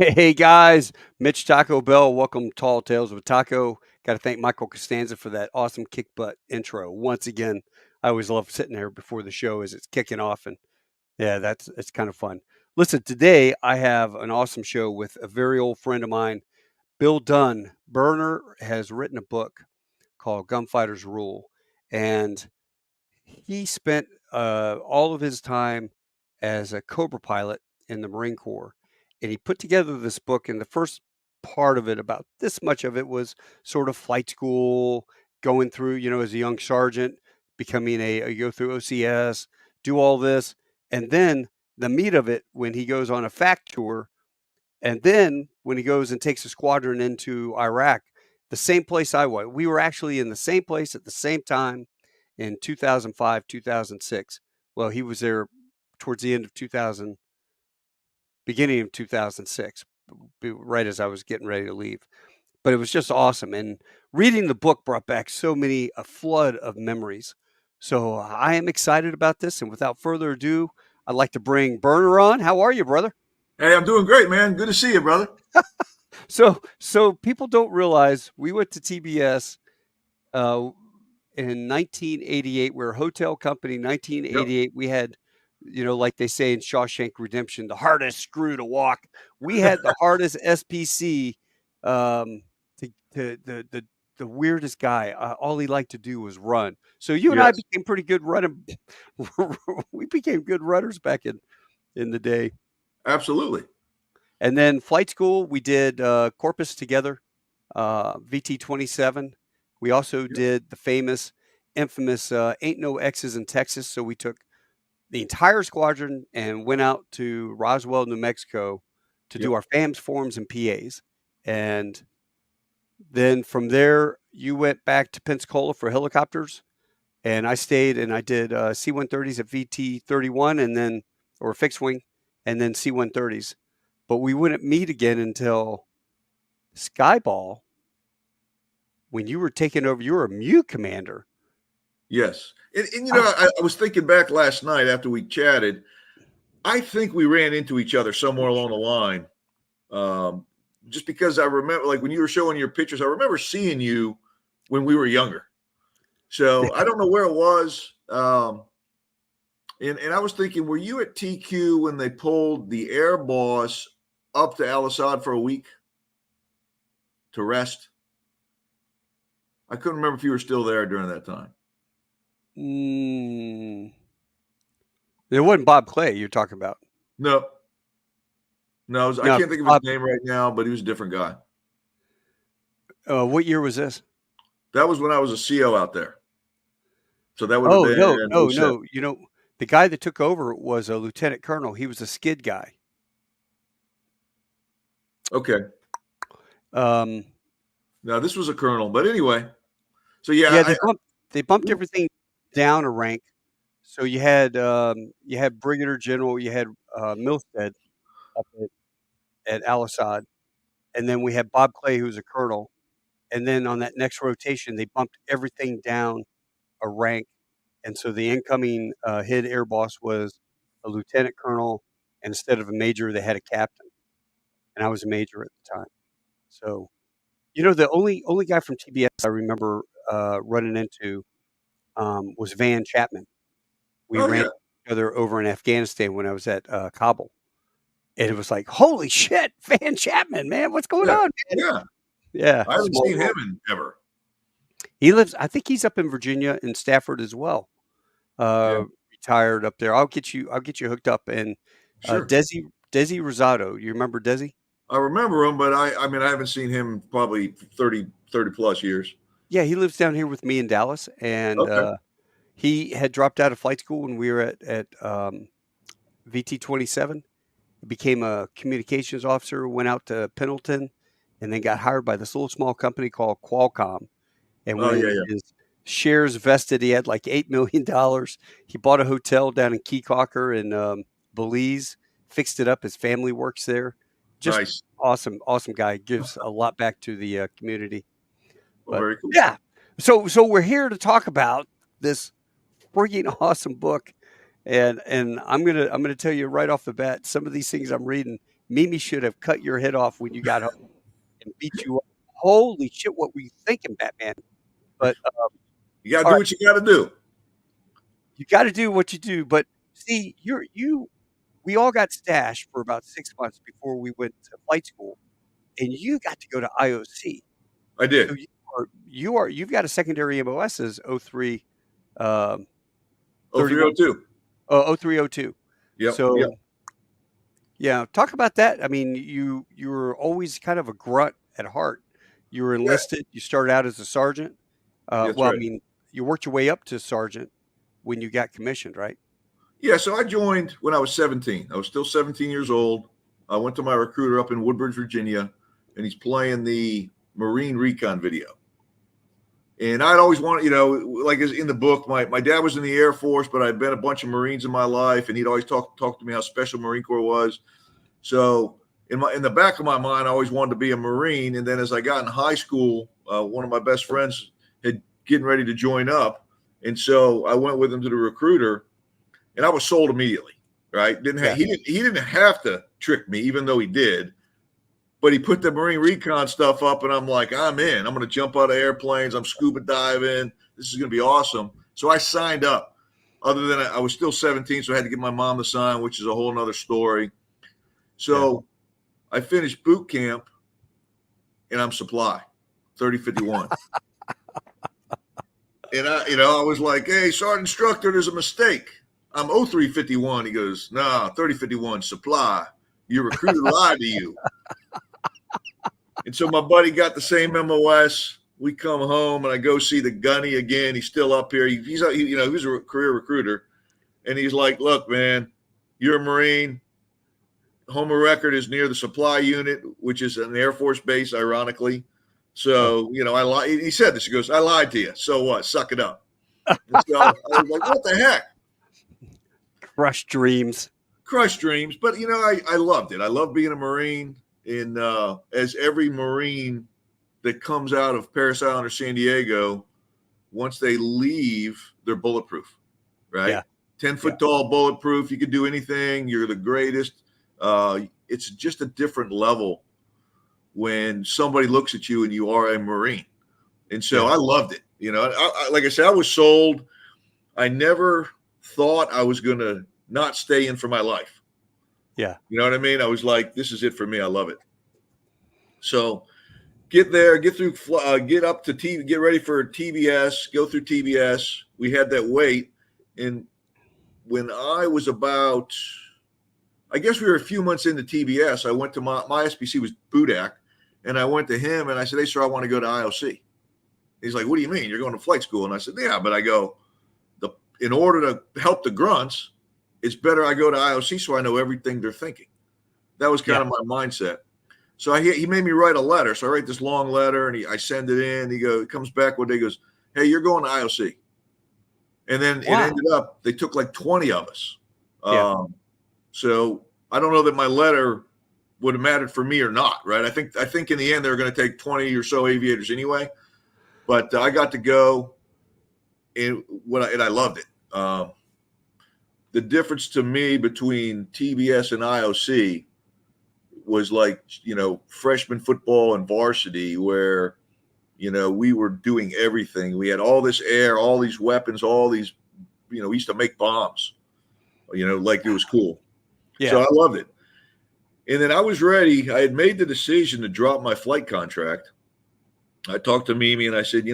Hey guys, Mitch Taco Bell. Welcome to Tall Tales with Taco. Got to thank Michael Costanza for that awesome kick butt intro. Once again, I always love sitting there before the show as it's kicking off, and yeah, it's kind of fun. Listen, today I have an awesome show with a very old friend of mine, Bill Dunn. Burner has written a book called Gunfighters Rule, and he spent all of his time as a Cobra pilot in the Marine Corps, and he put together this book. And the first part of it, about this much of it, was sort of flight school, going through, as a young sergeant, becoming you go through OCS, do all this, and then the meat of it when he goes on a fact tour, and then when he goes and takes a squadron into Iraq, the same place I was. We were actually in the same place at the same time in 2005, 2006. Well, he was there towards the end of 2000, beginning of 2006, right as I was getting ready to leave. But it was just awesome. And reading the book brought back a flood of memories. So I am excited about this. And without further ado, I'd like to bring Burner on. How are you, brother? Hey, I'm doing great, man. Good to see you, brother. So people don't realize we went to TBS uh, in 1988. We're a hotel company. Yep. 1988. We had, like they say in Shawshank Redemption, the hardest screw to walk. We had the hardest SPC. Um, the weirdest guy. All he liked to do was run. So you and I Yes, became pretty good running. We became good runners back in the day. absolutely. And then flight school, we did Corpus together, VT-27. We also Yep. did the infamous Ain't No X's in Texas. So we took the entire squadron and went out to Roswell, New Mexico to do Yep. our FAMs, forms, and PAs. And then from there, you went back to Pensacola for helicopters. And I stayed and I did C-130s at VT-31 and then, or fixed wing, and then C-130s. But we wouldn't meet again until Skyball, when you were taking over. You were a mute commander. Yes. And Ah, I was thinking back last night after we chatted. I think we ran into each other somewhere along the line. Um, just because I remember, like when you were showing your pictures, I remember seeing you when we were younger. So I don't know where it was. And I was thinking, were you at TQ when they pulled the air boss up to Al Assad for a week to rest? I couldn't remember if you were still there during that time. mm, it wasn't Bob Clay you're talking about. No, no, I No, can't think of his Bob. name right now, but he was a different guy. What year was this? That was when I was a CO out there. So that would have Oh, no, been no, '07. no. The guy that took over was a lieutenant colonel. He was a skid guy. Okay. Um, Now this was a colonel, but anyway. So yeah, yeah, they bumped everything down a rank. So you had brigadier general, you had Milstead up at Al Assad, and then we had Bob Clay, who was a colonel. And then on that next rotation, they bumped everything down a rank, and so the incoming head air boss was a lieutenant colonel, and instead of a major, they had a captain, and I was a major at the time. So, the only guy from TBS I remember running into was Van Chapman. We oh ran yeah, into each other over in Afghanistan when I was at Kabul, and it was like, "Holy shit, Van Chapman, man, what's going yeah, on, man?" yeah. Yeah, I haven't small seen him world. in ever. I think he's up in Virginia in Stafford as well. Yeah, Retired up there. I'll get you hooked up. And sure. Desi Rosado. You remember Desi? I remember him, but I mean I haven't seen him probably 30 plus years. Yeah, he lives down here with me in Dallas, and Okay. he had dropped out of flight school when we were at VT-27. He became a communications officer, went out to Pendleton, and then got hired by this little small company called Qualcomm. And Oh yeah, when yeah. his shares vested, he had like $8 million. He bought a hotel down in Keycocker in Belize, fixed it up. His family works there. Just Nice. awesome, awesome guy. Gives a lot back to the community. Well, But very cool. yeah, so we're here to talk about this freaking awesome book, and I'm gonna tell you right off the bat, some of these things I'm reading Mimi should have cut your head off when you got home and beat you up. Holy shit, what were you thinking, Batman? But You got to all do right, what you got to do. you got to do what you do. But see, you. We all got stashed for about 6 months before we went to flight school, and you got to go to IOC. I So did. you've got a secondary MOS as 03, um, Oh, 31, 302. 0302. Yep. Yep. So yeah, talk about that. I mean, you were always kind of a grunt at heart. You were Yeah. enlisted. You started out as a sergeant. That's Well, I right. mean, you worked your way up to sergeant when you got commissioned, right? Yeah. So I joined when I was 17. I was still 17 years old. I went to my recruiter up in Woodbridge, Virginia, and he's playing the Marine recon video. And I'd always wanted, like in the book, my dad was in the Air Force, but I'd been a bunch of Marines in my life, and he'd always talk to me how special Marine Corps was. So in the back of my mind, I always wanted to be a Marine. And then as I got in high school, one of my best friends had getting ready to join up, and so I went with him to the recruiter, and I was sold immediately. Right? Yeah. He didn't have to trick me, even though he did. But he put the Marine recon stuff up, and I'm like, I'm in. I'm going to jump out of airplanes. I'm scuba diving. This is going to be awesome. So I signed up. Other than I was still 17, so I had to get my mom to sign, which is a whole nother story. So I finished boot camp, and I'm supply, 3051. And I was like, hey, Sergeant Instructor, there's a mistake. I'm 0351. He goes, no, 3051, supply. Your recruiter lied to you. And so my buddy got the same MOS. We come home, and I go see the gunny again. He's still up here. He's a career recruiter. And he's like, look, man, you're a Marine. Home of record is near the supply unit, which is an Air Force base, ironically. So, I lied. He said this. He goes, I lied to you. So what? Suck it up. And so I was like, what the heck? Crushed dreams. Crushed dreams. But, I loved it. I love being a Marine. And as every Marine that comes out of Parris Island or San Diego, once they leave, they're bulletproof, right? Yeah. 10-foot tall, bulletproof. You can do anything. You're the greatest. It's just a different level when somebody looks at you and you are a Marine. And so I loved it. Like I said, I was sold. I never thought I was going to not stay in for my life. Yeah. You know what I mean? I was like, this is it for me. I love it. So get there, get through, get up to TV, get ready for TBS, go through TBS. We had that wait. And when I was about, I guess we were a few months into TBS, I went to my SPC was Budak, and I went to him and I said, hey, sir, I want to go to IOC. He's like, what do you mean? You're going to flight school? And I said, yeah, but I go, in order to help the grunts, it's better I go to IOC so I know everything they're thinking. That was kind of my mindset. So he made me write a letter. So I write this long letter, and I send it in. He comes back one day, goes, hey, you're going to IOC. And then it ended up, they took like 20 of us. So I don't know that my letter would have mattered for me or not, right? I think in the end, they were going to take 20 or so aviators anyway. But I got to go, and I loved it. The difference to me between TBS and IOC was like, freshman football and varsity where, we were doing everything. We had all this air, all these weapons, all these, we used to make bombs, like it was cool. Yeah. So I loved it. And then I was ready. I had made the decision to drop my flight contract. I talked to Mimi and I said,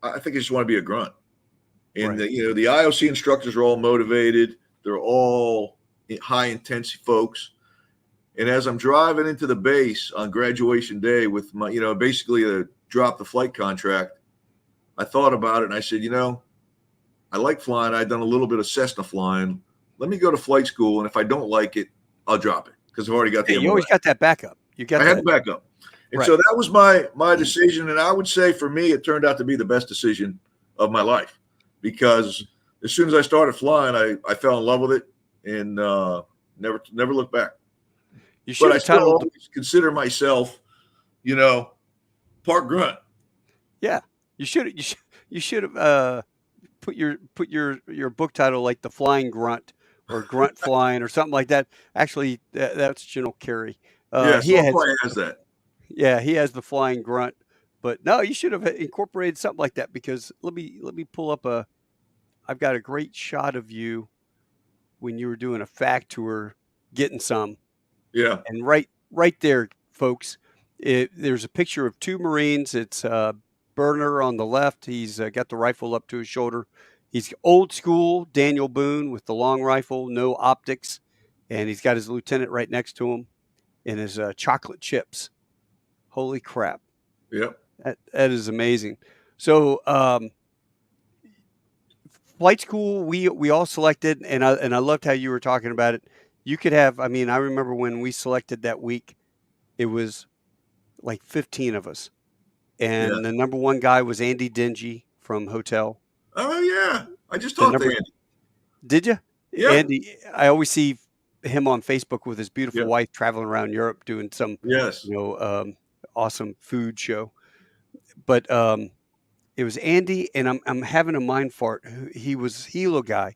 I think I just want to be a grunt. And the IOC instructors are all motivated. They're all high intensity folks. And as I'm driving into the base on graduation day with my, basically to drop the flight contract, I thought about it and I said, I like flying. I'd done a little bit of Cessna flying. Let me go to flight school. And if I don't like it, I'll drop it because I've already got the. You always got that backup. I had the backup. And so that was my decision. And I would say for me, it turned out to be the best decision of my life. Because as soon as I started flying, I fell in love with it and never looked back. But I still always consider myself, part grunt. Yeah, you should have put your book title like The Flying Grunt or grunt flying or something like that. Actually, that's General Carey. Yeah, He someone has probably has that. Yeah, he has the flying grunt. But no, you should have incorporated something like that because let me pull up a. I've got a great shot of you when you were doing a fact tour, getting some, Yeah, and right there, folks, there's a picture of two Marines. It's Burner on the left. He's got the rifle up to his shoulder. He's old school Daniel Boone with the long rifle, no optics, and he's got his lieutenant right next to him in his chocolate chips. Holy crap! yeah, That is amazing. So, flight school, we all selected, and I loved how you were talking about it. You could have, I mean, I remember when we selected that week, it was like 15 of us, yeah. and the number one guy was Andy Dingy from Hotel. Oh yeah, I just The talked to number, Andy. did you, Yeah, Andy? I always see him on Facebook with his beautiful yeah, wife traveling around Europe doing some, yes. you know, awesome food show. But it was Andy, and I'm having a mind fart. He was Hilo guy.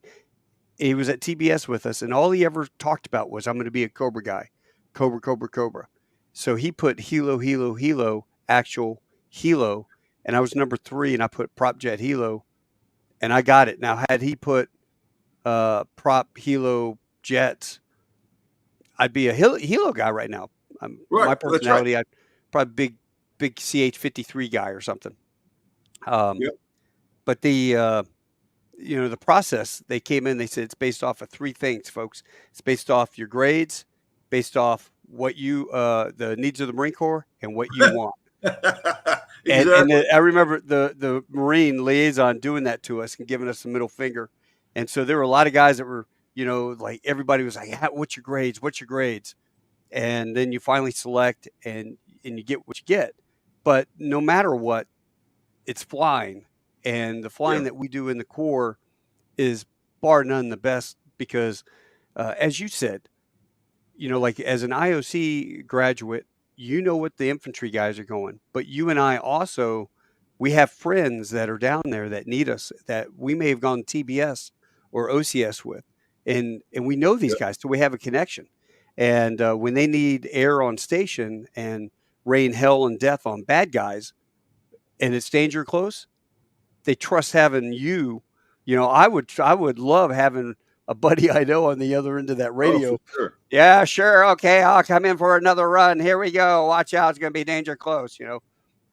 He was at TBS with us, and all he ever talked about was, "I'm going to be a Cobra guy, Cobra, Cobra, Cobra." So he put Hilo, Hilo, Hilo, actual Hilo, and I was number 3, and I put prop jet Hilo, and I got it. Now, had he put prop Hilo jets, I'd be a Hilo guy right now. Right, My that's right. personality, I'd probably big CH-53 guy or something. Um, Yep. but the process, they came in, they said it's based off of 3 things, folks. It's based off your grades, based off what the needs of the Marine Corps, and what you want. And Exactly. I remember the Marine liaison doing that to us and giving us the middle finger. And so there were a lot of guys that were, like everybody was like, "What's your grades? What's your grades?" And then you finally select, and you get what you get. But no matter what, it's flying, and the Yeah, flying that we do in the Corps is bar none the best because, as you said, like as an IOC graduate, you know what the infantry guys are going, but you and I also, we have friends that are down there that need us that we may have gone TBS or OCS with, and we know these yeah, guys, so we have a connection. And when they need air on station and rain hell and death on bad guys, and it's danger close, they trust having you. I would love having a buddy I know on the other end of that oh, for radio. sure. Yeah, sure. Okay, I'll come in for another run. Here we go. Watch out. It's going to be danger close.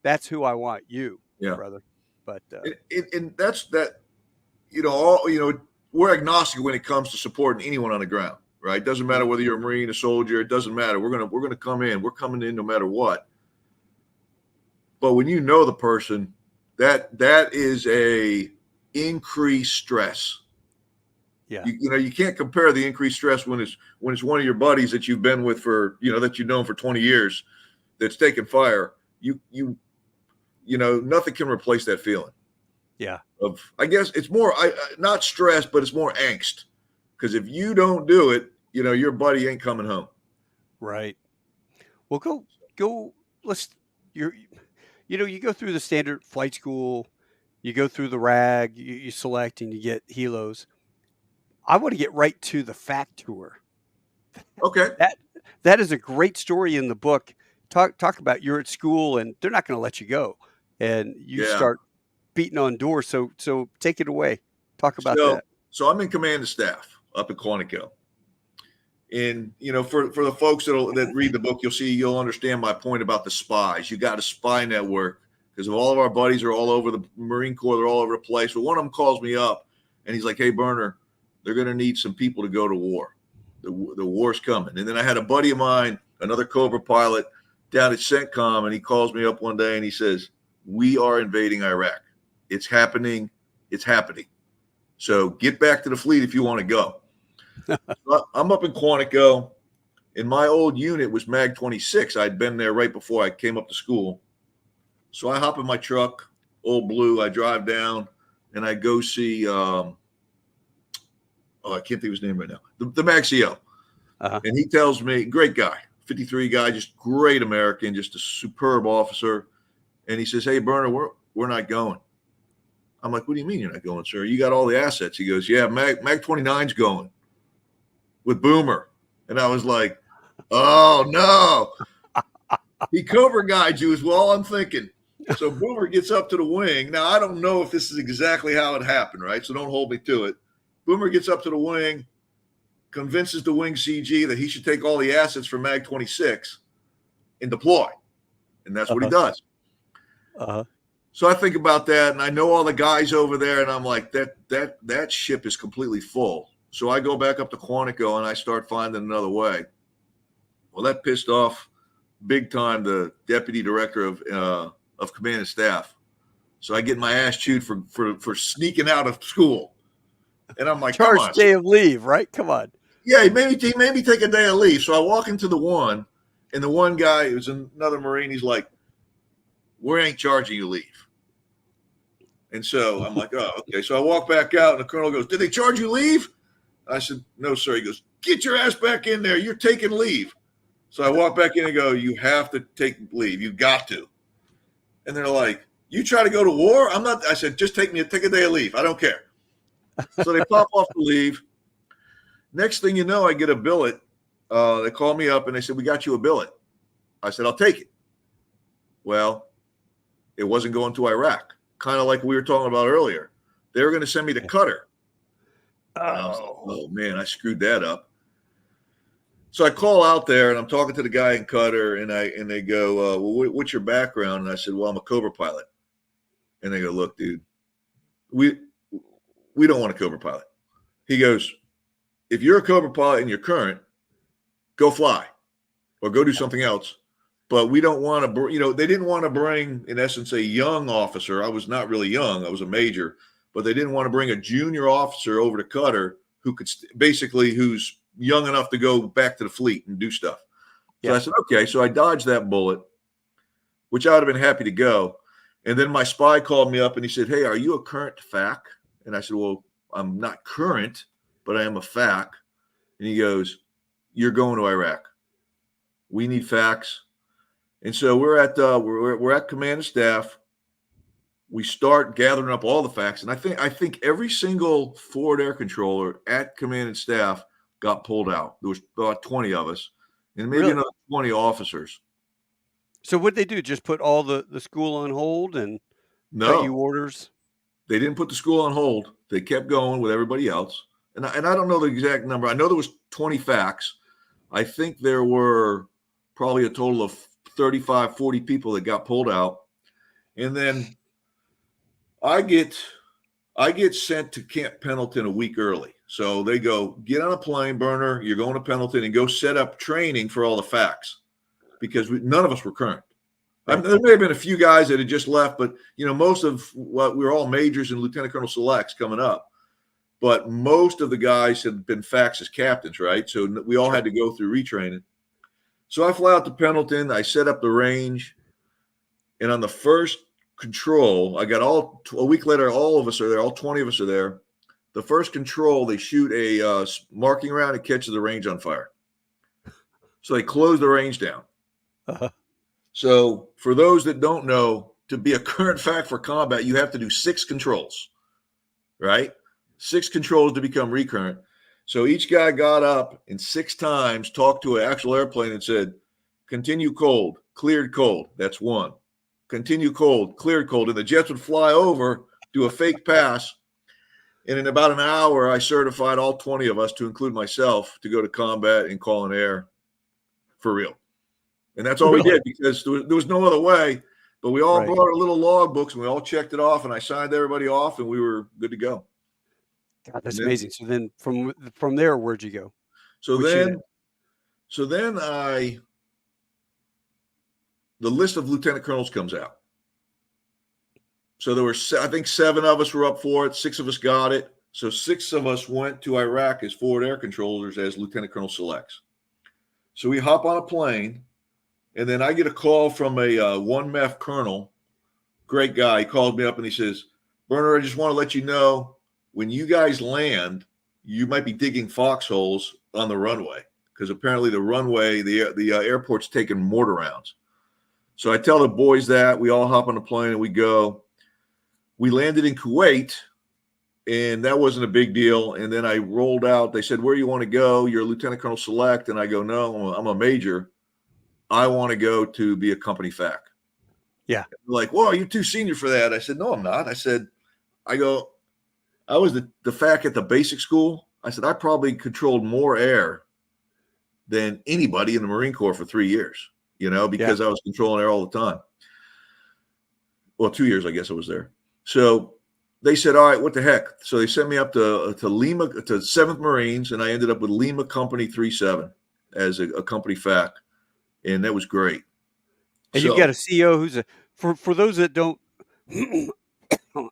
That's who I want, you, Yeah, brother. But and that's that. All we're agnostic when it comes to supporting anyone on the ground. Right? Doesn't matter whether you're a Marine, a soldier. It doesn't matter. We're gonna come in. We're coming in no matter what. But when you know the person, that is a increased stress. yeah, You can't compare the increased stress when it's one of your buddies that you've been with for that you've known for 20 years that's taking fire. Nothing can replace that feeling yeah, of, I guess it's more not stress, but it's more angst, because if you don't do it, your buddy ain't coming home. right. Well, go. Let's. You're, you go through the standard flight school. You go through the RAG. You select and you get helos. I want to get right to the fact tour. Okay. That that is a great story in the book. Talk about you're at school and they're not going to let you go, and you Yeah. start beating on doors. So take it away. Talk about So that. so I'm in command of staff up at Quantico. And for the folks that read the book, you'll understand my point about the spies. You got a spy network because all of our buddies are all over the Marine Corps. They're all over the place. But one of them calls me up and he's like, "Hey, Burner, they're going to need some people to go to war. The war's coming." And then I had a buddy of mine, another Cobra pilot down at CENTCOM, and he calls me up one day and he says, "We are invading Iraq. It's happening. It's happening. So get back to the fleet if you want to go." I'm up in Quantico, and my old unit was Mag 26. I'd been there right before I came up to school. So I hop in my truck, old blue. I drive down, and I go see. I can't think of his name right now. The Mag CO, Uh-huh. and he tells me, great guy, 53 guy, just great American, just a superb officer. And he says, "Hey, Burner, we're not going." I'm like, "What do you mean you're not going, sir? You got all the assets." He goes, "Yeah, Mag 29's going." with Boomer. And I was like, oh, no. He Cobra guides you is all I'm thinking. So Boomer gets up to the wing. Now, I don't know if this is exactly how it happened, right? So don't hold me to it. Boomer gets up to the wing, convinces the wing CG that he should take all the assets from Mag 26 and deploy. And that's what he does. So I think about that, and I know all the guys over there, and I'm like, that ship is completely full. So I go back up to Quantico, and I start finding another way. Well, that pissed off big time the deputy director of command and staff. So I get my ass chewed for sneaking out of school. And I'm like, charged come on. day of leave, right? Come on. Yeah, he made me take a day of leave. So I walk into the one, and the one guy, it was another Marine, he's like, we ain't charging you leave. And so I'm like, oh, okay. So I walk back out, and the colonel goes, did they charge you leave? I said, no, sir. He goes, get your ass back in there. You're taking leave. So I walk back in and go, you have to take leave. You've got to. And they're like, you try to go to war? I'm not. I said, just take a day of leave. I don't care. So they pop off the leave. Next thing you know, I get a billet. They call me up and they said, we got you a billet. I said, I'll take it. Well, it wasn't going to Iraq. Kind of like we were talking about earlier. They were going to send me to Qatar. I was like, oh, man, I screwed that up. So I call out there and I'm talking to the guy in Qatar, and they go, well, what's your background? And I said, well, I'm a Cobra pilot. And they go, look, dude, we don't want a Cobra pilot. He goes, if you're a Cobra pilot and you're current, go fly or go do something else. But we don't want to, they didn't want to bring, in essence, a young officer. I was not really young. I was a major. But they didn't want to bring a junior officer over to Qatar who could who's young enough to go back to the fleet and do stuff. So I said, okay. So I dodged that bullet, which I would have been happy to go. And then my spy called me up and he said, hey, are you a current FAC? And I said, well, I'm not current, but I am a FAC. And he goes, you're going to Iraq. We need FACs. And so we're at command and staff. We start gathering up all the facts, and I think every single forward air controller at command and staff got pulled out. There was about 20 of us, and maybe another 20 officers. So what they do? Just put all the school on hold and cut you orders? They didn't put the school on hold. They kept going with everybody else, and I don't know the exact number. I know there was 20 facts. I think there were probably a total of 35, 40 people that got pulled out, and then I get sent to Camp Pendleton a week early. So they go, get on a plane, Burner. You're going to Pendleton and go set up training for all the facts because none of us were current. I mean, there may have been a few guys that had just left, but most of what we were all majors and lieutenant colonel selects coming up. But most of the guys had been facts as captains, right? So we all had to go through retraining. So I fly out to Pendleton. I set up the range, and on the first control, I got a week later, all of us are there, all 20 of us are there. The first control, they shoot a marking round and catches the range on fire. So they close the range down. So for those that don't know, to be a current fact for combat, you have to do 6 controls, right? 6 controls to become recurrent. So each guy got up and 6 times talked to an actual airplane and said, continue cold, cleared cold. That's 1. Continue cold, cleared cold. And the jets would fly over, do a fake pass. And in about an hour, I certified all 20 of us, to include myself, to go to combat and call in air for real. And that's all we did because there was no other way. But we all brought our little log books and we all checked it off, and I signed everybody off, and we were good to go. God, that's amazing. So then from there, where'd you go? So then the list of lieutenant colonels comes out. So there were, I think 7 of us were up for it. 6 of us got it. So 6 of us went to Iraq as forward air controllers as lieutenant colonel selects. So we hop on a plane, and then I get a call from a 1 MEF colonel, great guy. He called me up and he says, Burner, I just want to let you know, when you guys land, you might be digging foxholes on the runway, because apparently the runway, the airport's taking mortar rounds. So I tell the boys that. We all hop on the plane and we go. We landed in Kuwait, And that wasn't a big deal. And then I rolled out. They said, "Where do you want to go? You're a lieutenant colonel select." And I go, "No, I'm a major. I want to go to be a company FAC." Yeah. They're like, "Well, you're too senior for that." I said, "No, I'm not." I said, I was the FAC at the basic school. I said, I probably controlled more air than anybody in the Marine Corps for 3 years, because I was controlling air all the time. Well, 2 years, I guess I was there. So they said, "All right, what the heck?" So they sent me up to Lima, to 7th Marines, and I ended up with Lima Company 37 as a company FAC, and that was great. And you've got a CO who's for those that don't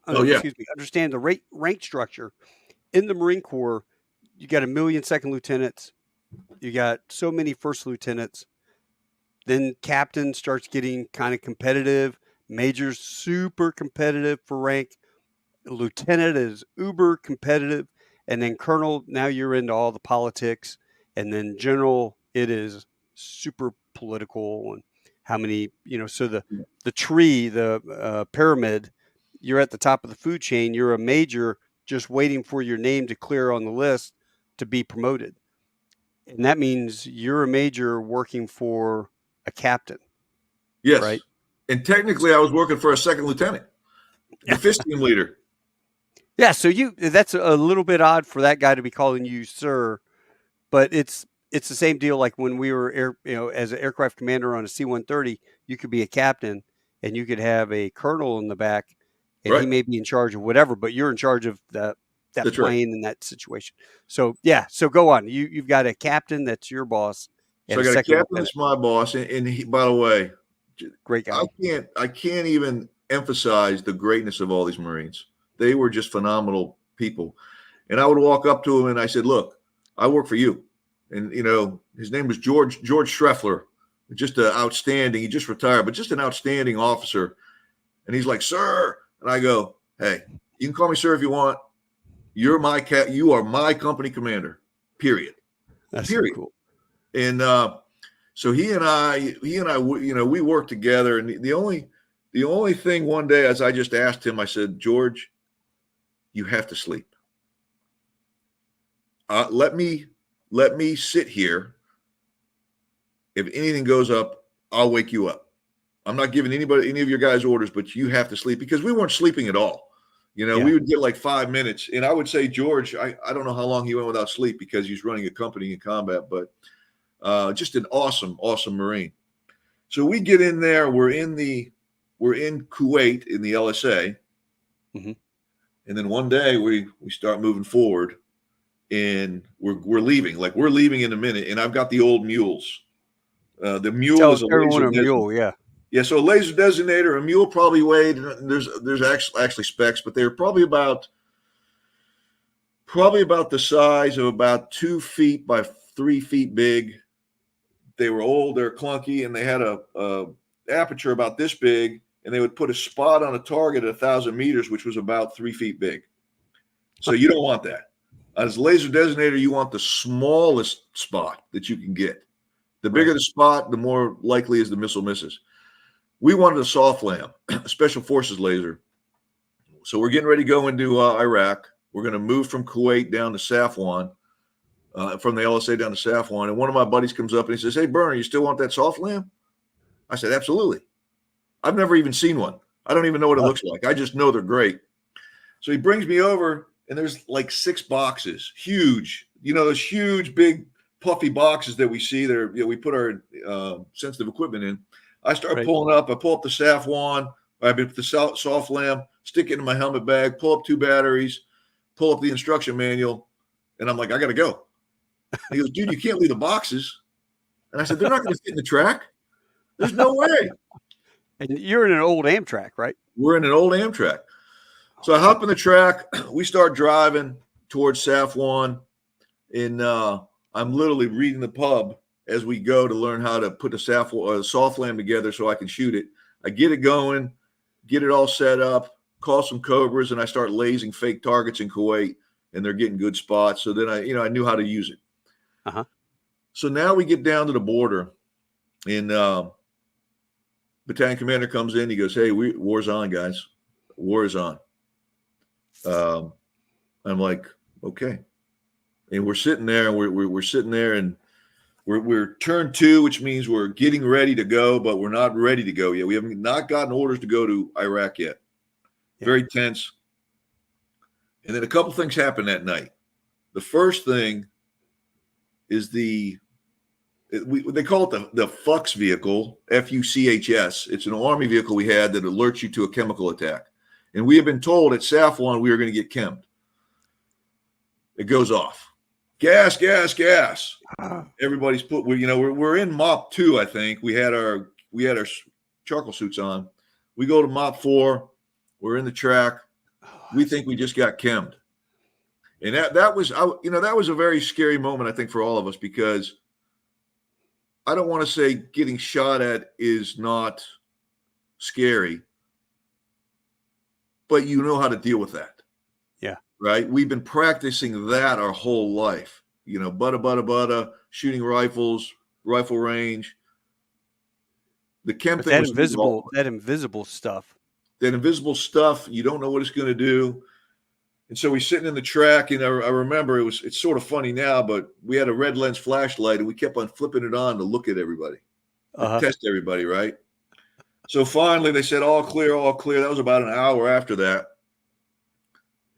excuse me, understand the rank structure in the Marine Corps. You got 1,000,000 second lieutenants, you got so many first lieutenants, then captain starts getting kind of competitive, major's super competitive for rank, lieutenant is uber competitive, and then colonel, now you're into all the politics, and then general, it is super political, and how many, so the tree, the pyramid, you're at the top of the food chain, you're a major just waiting for your name to clear on the list to be promoted. And that means you're a major working for a captain. Yes. Right. And technically I was working for a second lieutenant, the FIS team leader. Yeah. So that's a little bit odd for that guy to be calling you sir, but it's the same deal. Like when we were as an aircraft commander on a C-130, you could be a captain and you could have a colonel in the back, and he may be in charge of whatever, but you're in charge of that That's plane right. in that situation. So yeah, so go on. You've got a captain that's your boss, and so I got a captain lieutenant. that's my boss, and he, by the way, great guy. I can't even emphasize the greatness of all these Marines. They were just phenomenal people. And I would walk up to him and I said, "Look, I work for you." And his name was George Schreffler, just an outstanding. He just retired, but just an outstanding officer. And he's like, "Sir," and I go, "Hey, you can call me sir if you want. You're my You are my company commander. Period." That's period. So cool. And so he and I, we worked together. And the only thing one day, as I just asked him, I said, "George, you have to sleep. Let me sit here. If anything goes up, I'll wake you up. I'm not giving any of your guys orders, but you have to sleep," because we weren't sleeping at all. We would get like 5 minutes, and I would say, "George, I don't know how long he went without sleep because he's running a company in combat, but just an awesome, awesome Marine." So we get in there. We're in Kuwait in the LSA, Mm-hmm. and then one day we start moving forward, and we're leaving. Like, we're leaving in a minute, and I've got the old mules. The mule is a laser mule, yeah. Yeah, so a laser designator, a mule probably weighed. There's actually specs, but they're probably about the size of about 2 feet by 3 feet big. They were old, they're clunky, and they had a aperture about this big, and they would put a spot on a target at 1,000 meters, which was about 3 feet big. So you don't want that. As a laser designator, you want the smallest spot that you can get. The bigger the spot, the more likely is the missile misses. We wanted a soft lamp, a special forces laser. So we're getting ready to go into Iraq. We're going to move from Kuwait down to Safwan, from the LSA down to Safwan. And one of my buddies comes up and he says, "Hey, Burner, you still want that soft lamp?" I said, "Absolutely." I've never even seen one. I don't even know what it looks like. I just know they're great. So he brings me over, and there's like 6 boxes, huge, those huge, big, puffy boxes that we see there. We put our sensitive equipment in. I start pulling up. I pull up the Safwan. I put the soft lamp, stick it in my helmet bag, pull up 2 batteries, pull up the instruction manual, and I'm like, "I got to go." He goes, "Dude, you can't leave the boxes." And I said, "They're not going to fit in the track. There's no way." And you're in an old Amtrak, right? We're in an old Amtrak. So I hop in the track. We start driving towards Safwan, and I'm literally reading the pub as we go to learn how to put the soft lamp together so I can shoot it. I get it going, get it all set up, call some Cobras, and I start lasing fake targets in Kuwait, and they're getting good spots. So then I knew how to use it. Uh-huh. So now we get down to the border, and battalion commander comes in. He goes, "Hey, war's on, guys. War is on." I'm like, okay. And we're sitting there, and we're sitting there, and we're turn 2, which means we're getting ready to go, but we're not ready to go yet. We haven't not gotten orders to go to Iraq yet. Yeah. Very tense. And then a couple things happened that night. The first thing is they call it the FUCS vehicle, FUCHS. It's an Army vehicle we had that alerts you to a chemical attack. And we have been told at Safwan we were going to get chemmed. It goes off. Gas, gas, gas. Everybody's we're in MOP 2, I think. We had our charcoal suits on. We go to MOP 4. We're in the track. We think we just got chemmed. And that was a very scary moment, I think, for all of us, because I don't want to say getting shot at is not scary, but you know how to deal with that. Yeah. Right? We've been practicing that our whole life. Butta, shooting rifles, rifle range. The chem But thing that was invisible stuff. That invisible stuff, you don't know what it's going to do. And so we're sitting in the track, and I remember it's sort of funny now, but we had a red lens flashlight, and we kept on flipping it on to look at everybody, to test everybody, right? So finally they said, all clear, all clear. That was about an hour after that.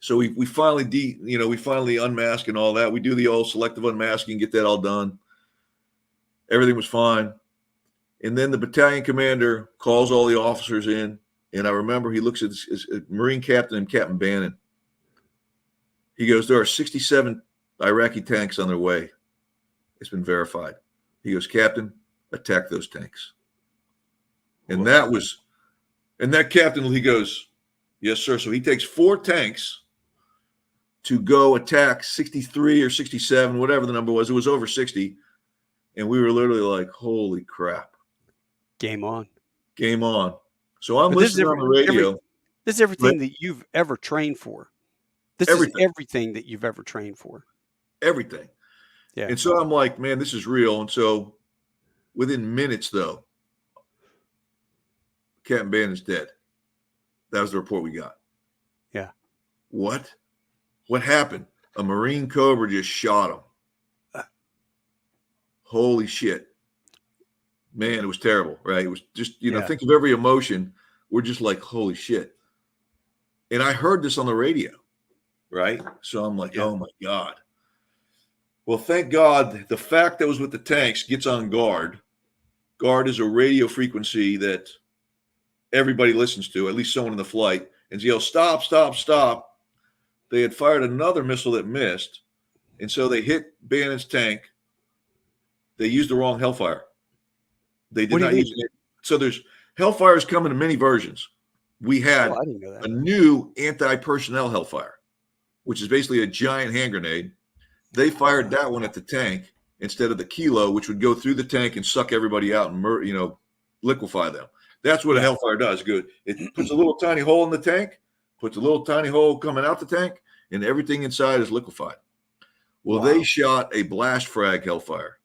So we finally we finally unmask and all that. We do the old selective unmasking, get that all done. Everything was fine. And then the battalion commander calls all the officers in, and I remember he looks at his Marine captain and Captain Bannon. He goes, there are 67 Iraqi tanks on their way. It's been verified. He goes, Captain, attack those tanks. And that captain, he goes, yes, sir. So he takes 4 tanks to go attack 63 or 67, whatever the number was. It was over 60. And we were literally like, holy crap. Game on. Game on. So I'm listening on the radio. This is everything that you've ever trained for. This is everything that you've ever trained for. Everything. Yeah. And so I'm like, man, this is real. And so within minutes, though, Captain Bannon's dead. That was the report we got. Yeah. What happened? A Marine Cobra just shot him. Holy shit. Man, it was terrible, right? It was just, think of every emotion. We're just like, holy shit. And I heard this on the radio, right? So I'm like, oh my God. Well, thank God the fact that was with the tanks gets on guard. Guard is a radio frequency that everybody listens to, at least someone in the flight, and yells, stop, stop, stop. They had fired another missile that missed, and so they hit Bannon's tank. They used the wrong Hellfire. They did not use it. So there's Hellfires come in many versions. We had a new anti-personnel Hellfire, which is basically a giant hand grenade. They fired that one at the tank instead of the Kilo, which would go through the tank and suck everybody out and liquefy them. That's what a Hellfire does. Good. It puts a little tiny hole in the tank, puts a little tiny hole coming out the tank, and everything inside is liquefied. Well, they shot a blast frag Hellfire.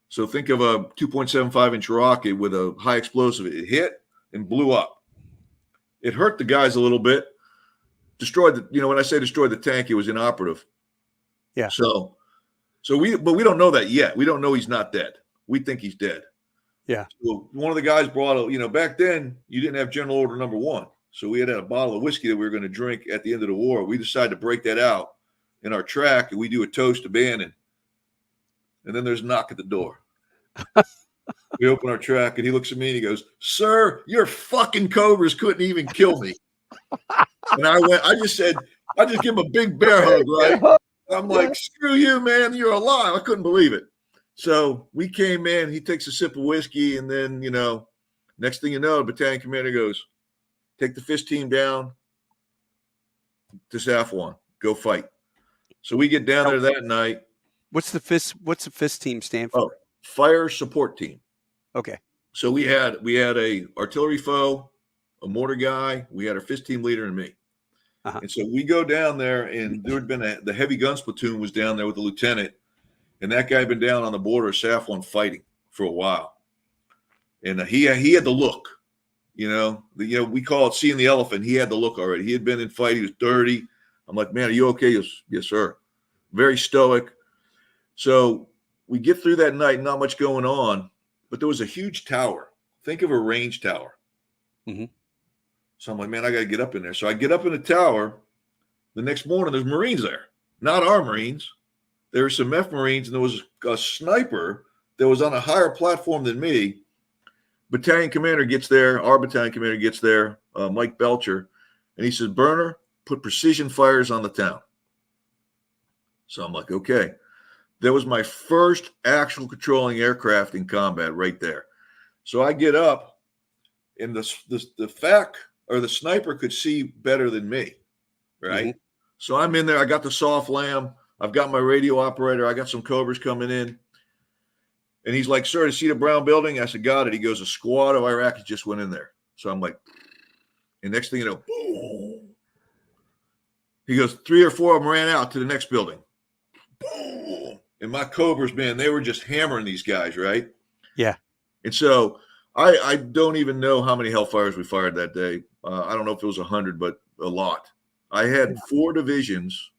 So think of a 2.75-inch rocket with a high explosive. It hit and blew up. It hurt the guys a little bit. Destroyed when I say destroyed the tank, it was inoperative. Yeah. So we don't know that yet. We don't know he's not dead. We think he's dead. Yeah. So one of the guys brought back then you didn't have General Order Number 1. So we had a bottle of whiskey that we were going to drink at the end of the war. We decided to break that out in our track, and we do a toast to Bannon. And then there's a knock at the door. We open our track, and he looks at me and he goes, sir, your fucking Cobras couldn't even kill me. And I just give him a big bear hug, right? I'm like, screw you, man. You're alive. I couldn't believe it. So we came in. He takes a sip of whiskey, and then, next thing you know, the battalion commander goes, take the FIST team down to Safwan. Go fight. So we get down there that night. What's the FIST team stand for? Oh, Fire Support Team. Okay. So we had a artillery foe, a mortar guy. We had our FIST team leader and me. And so we go down there, and there had been the heavy guns platoon was down there with the lieutenant, and that guy had been down on the border of Safwan fighting for a while. And he had the look, we call it seeing the elephant. He had the look already. He had been in fight. He was dirty. I'm like, man, are you okay? He goes, yes, sir. Very stoic. So we get through that night, not much going on, but there was a huge tower. Think of a range tower. Mm-hmm. So I'm like, man, I got to get up in there. So I get up in the tower. The next morning, there's Marines there. Not our Marines. There were some F Marines, and there was a sniper that was on a higher platform than me. Battalion commander gets there. Our battalion commander gets there, Mike Belcher, and he says, Burner, put precision fires on the town. So I'm like, okay. That was my first actual controlling aircraft in combat right there. So I get up, and the FAC or the sniper could see better than me, right? Mm-hmm. So I'm in there. I got the soft lamb. I've got my radio operator. I got some Cobras coming in. And he's like, sir, to see the brown building? I said, got it. He goes, a squad of Iraqis just went in there. So I'm like, and next thing you know, boom. He goes, 3 or 4 of them ran out to the next building. Boom. And my Cobras, man, they were just hammering these guys, right? Yeah. And so I don't even know how many Hellfires we fired that day. I don't know if it was 100, but a lot. I had 4 divisions,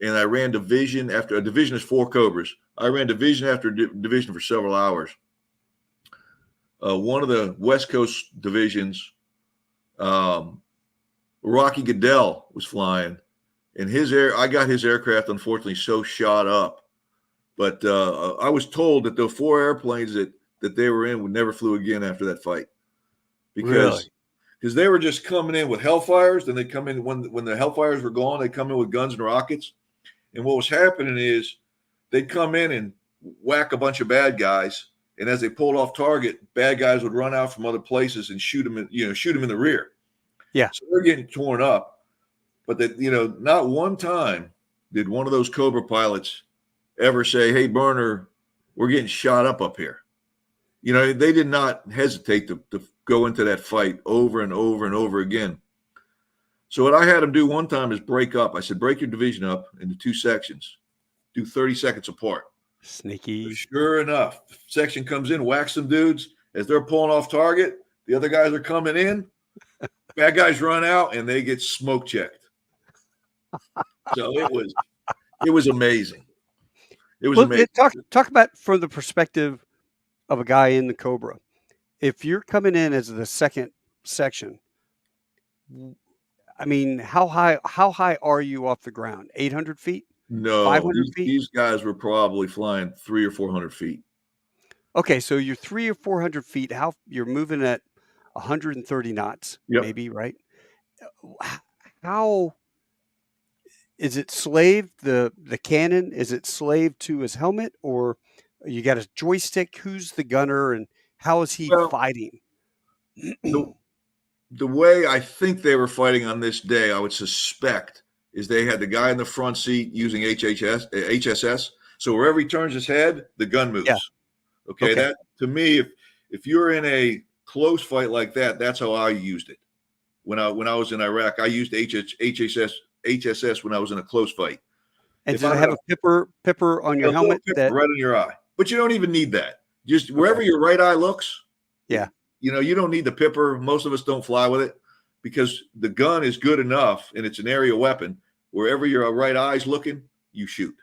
and I ran division after a division is 4 Cobras. I ran division after division for several hours. One of the West Coast divisions, Rocky Goodell was flying, and I got his aircraft unfortunately so shot up. But I was told that the 4 airplanes that they were in would never flew again after that fight, because they were just coming in with Hellfires. Then they come in when the Hellfires were gone. They come in with guns and rockets. And what was happening is they'd come in and whack a bunch of bad guys, and as they pulled off target, bad guys would run out from other places and shoot them in the rear. Yeah. So they're getting torn up. But not one time did one of those Cobra pilots ever say, hey, Burner, we're getting shot up here. They did not hesitate to go into that fight over and over and over again. So what I had them do one time is break up. I said, break your division up into 2 sections. Do 30 seconds apart. Sneaky. Sure enough, the section comes in, whacks some dudes. As they're pulling off target, the other guys are coming in. Bad guys run out, and they get smoke checked. So it was amazing. It was amazing. Talk about from the perspective of a guy in the Cobra. If you're coming in as the second section, I mean, how high are you off the ground? 800 feet? No, 500 feet? These guys were probably flying 300 or 400 feet. Okay, so you're 300 or 400 feet. You're moving at 130 knots, maybe, right? How is it slaved? The cannon, is it slaved to his helmet, or you got a joystick? Who's the gunner, and how is he fighting? The way I think they were fighting on this day, I would suspect, is they had the guy in the front seat using HSS. So wherever he turns his head, the gun moves. Yeah. Okay. That, to me, if you're in a close fight like that, that's how I used it. When I was in Iraq, I used HSS when I was in a close fight. And does it have a pipper on your helmet? Right on your eye. But you don't even need that. Just wherever your right eye looks. Yeah. You don't need the pipper. Most of us don't fly with it because the gun is good enough, and it's an area weapon. Wherever your right eye's looking, you shoot.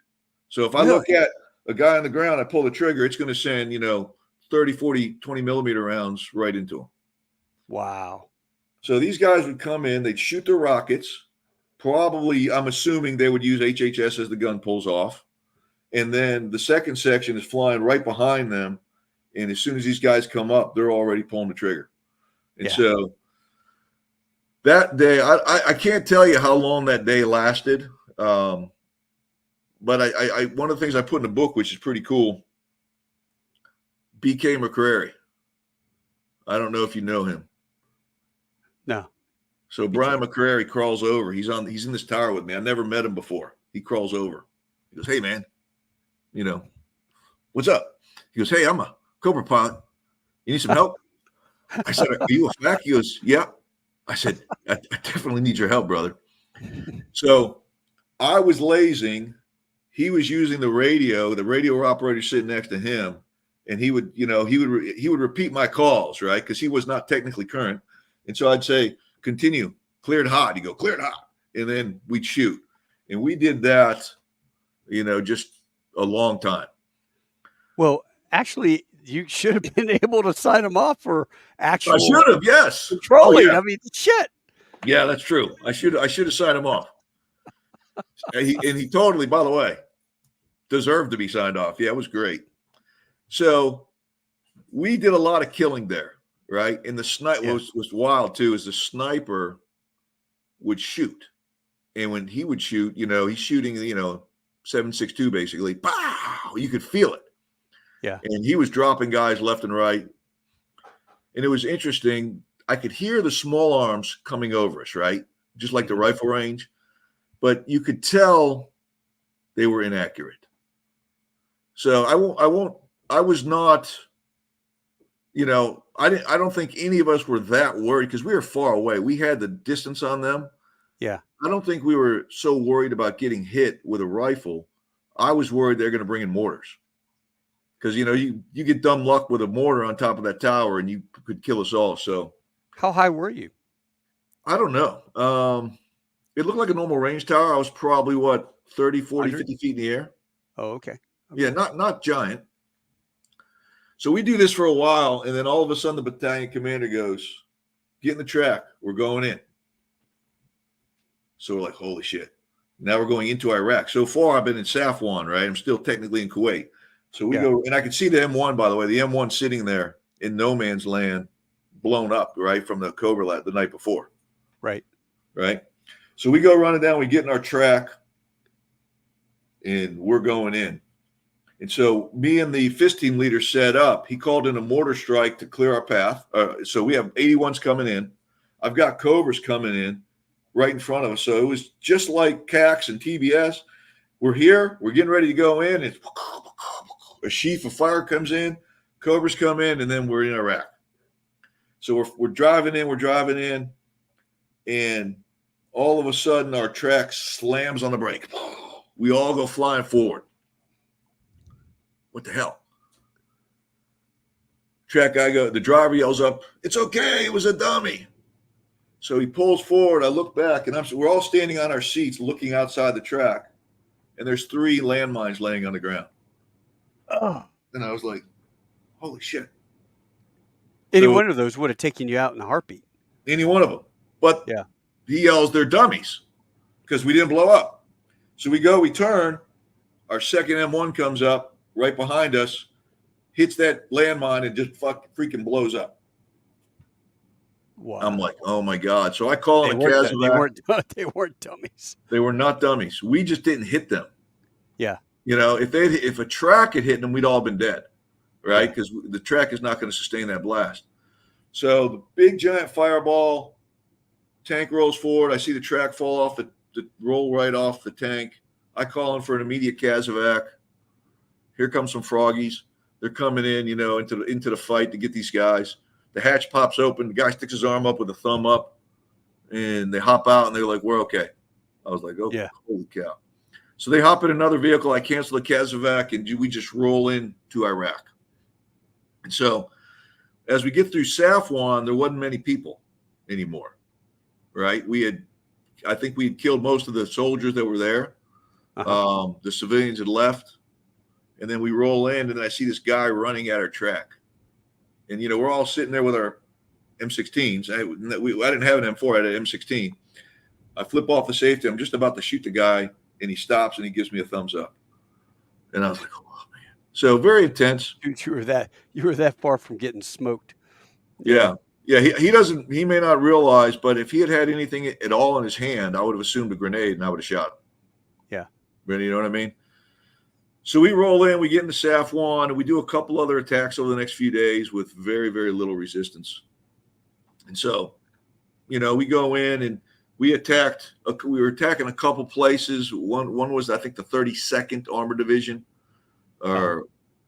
So if I look at a guy on the ground, I pull the trigger, it's going to send, 30, 40, 20 millimeter rounds right into him. Wow. So these guys would come in, they'd shoot their rockets. Probably, I'm assuming they would use HHS as the gun pulls off. And then the second section is flying right behind them. And as soon as these guys come up, they're already pulling the trigger. And so that day, I can't tell you how long that day lasted. But I one of the things I put in the book, which is pretty cool, BK McCrary. I don't know if you know him. No. So Brian McCrary crawls over. He's in this tower with me. I never met him before. He crawls over. He goes, hey, man, what's up? He goes, hey, I'm a Cobra pilot. You need some help? I said, are you a FAC? He goes, yeah. I said, I definitely need your help, brother. So I was lazing. He was using the radio operator sitting next to him. And he would repeat my calls, right? Because he was not technically current. And so I'd say, continue, cleared hot. He'd go, cleared hot. and then we'd shoot. And we did that, just a long time. Well, actually, you should have been able to sign him off for I actual should have, yes. controlling. Oh, yeah. I mean, shit. Yeah, that's true. I should have signed him off. And he totally, by the way, deserved to be signed off. Yeah, it was great. So we did a lot of killing there, right? And the sniper was wild too, is the sniper would shoot. And when he would shoot, he's shooting, 7.62 basically. Pow! You could feel it. Yeah. And he was dropping guys left and right. And it was interesting. I could hear the small arms coming over us, right? Just like the rifle range. But you could tell they were inaccurate. So I was not, I don't think any of us were that worried because we were far away. We had the distance on them. Yeah. I don't think we were so worried about getting hit with a rifle. I was worried they're going to bring in mortars. Because, you get dumb luck with a mortar on top of that tower and you could kill us all. So how high were you? I don't know. It looked like a normal range tower. I was probably 30, 40, 100? 50 feet in the air. Oh, okay. Yeah, not giant. So we do this for a while, and then all of a sudden the battalion commander goes, "Get in the track. We're going in." So we're like, holy shit. Now we're going into Iraq. So far I've been in Safwan, right? I'm still technically in Kuwait. So we go, and I can see the M1, by the way, the M1 sitting there in no man's land, blown up, right, from the Cobra the night before. Right. Right. So we go running down, we get in our track, and we're going in. And so me and the FIST team leader set up. He called in a mortar strike to clear our path. So we have 81s coming in. I've got Cobras coming in right in front of us. So it was just like CAX and TBS. We're here. We're getting ready to go in. It's a sheaf of fire comes in. Cobras come in, and then we're in Iraq. So we're driving in, and all of a sudden our track slams on the brake. We all go flying forward. What the hell? Track guy the driver yells up, "It's okay, it was a dummy." So he pulls forward. I look back, and we're all standing on our seats looking outside the track, and there's 3 landmines laying on the ground. Oh. And I was like, holy shit. Any one of those would have taken you out in a heartbeat. Any one of them. But yeah, he yells, "They're dummies," because we didn't blow up. So we turn, our second M1 comes up right behind us, hits that landmine, and just freaking blows up. Wow. I'm like, oh my God. So I call in a Casevac. They weren't dummies. They were not dummies. We just didn't hit them. Yeah. If a track had hit them, we'd all been dead, right? Because the track is not going to sustain that blast. So the big giant fireball, tank rolls forward. I see the track fall off roll right off the tank. I call in for an immediate Casevac. Here comes some froggies. They're coming in, into the fight to get these guys. The hatch pops open. The guy sticks his arm up with a thumb up, and they hop out, and they're like, "We're okay." I was like, "Oh, yeah. Holy cow." So they hop in another vehicle. I cancel the Casevac, and we just roll into Iraq. And so as we get through Safwan, there wasn't many people anymore, right? I think we had killed most of the soldiers that were there. Uh-huh. The civilians had left. And then we roll in, and I see this guy running at our track. And, we're all sitting there with our M16s. I didn't have an M4. I had an M16. I flip off the safety. I'm just about to shoot the guy, and he stops, and he gives me a thumbs up. And I was like, oh, man. So very intense. You were that far from getting smoked. Yeah. Yeah, he may not realize, but if he had anything at all in his hand, I would have assumed a grenade, and I would have shot him. Yeah. Really, you know what I mean? So we roll in, we get into Safwan, and we do a couple other attacks over the next few days with very, very little resistance. And so, we go in and we were attacking a couple places. One was, I think, the 32nd Armored Division.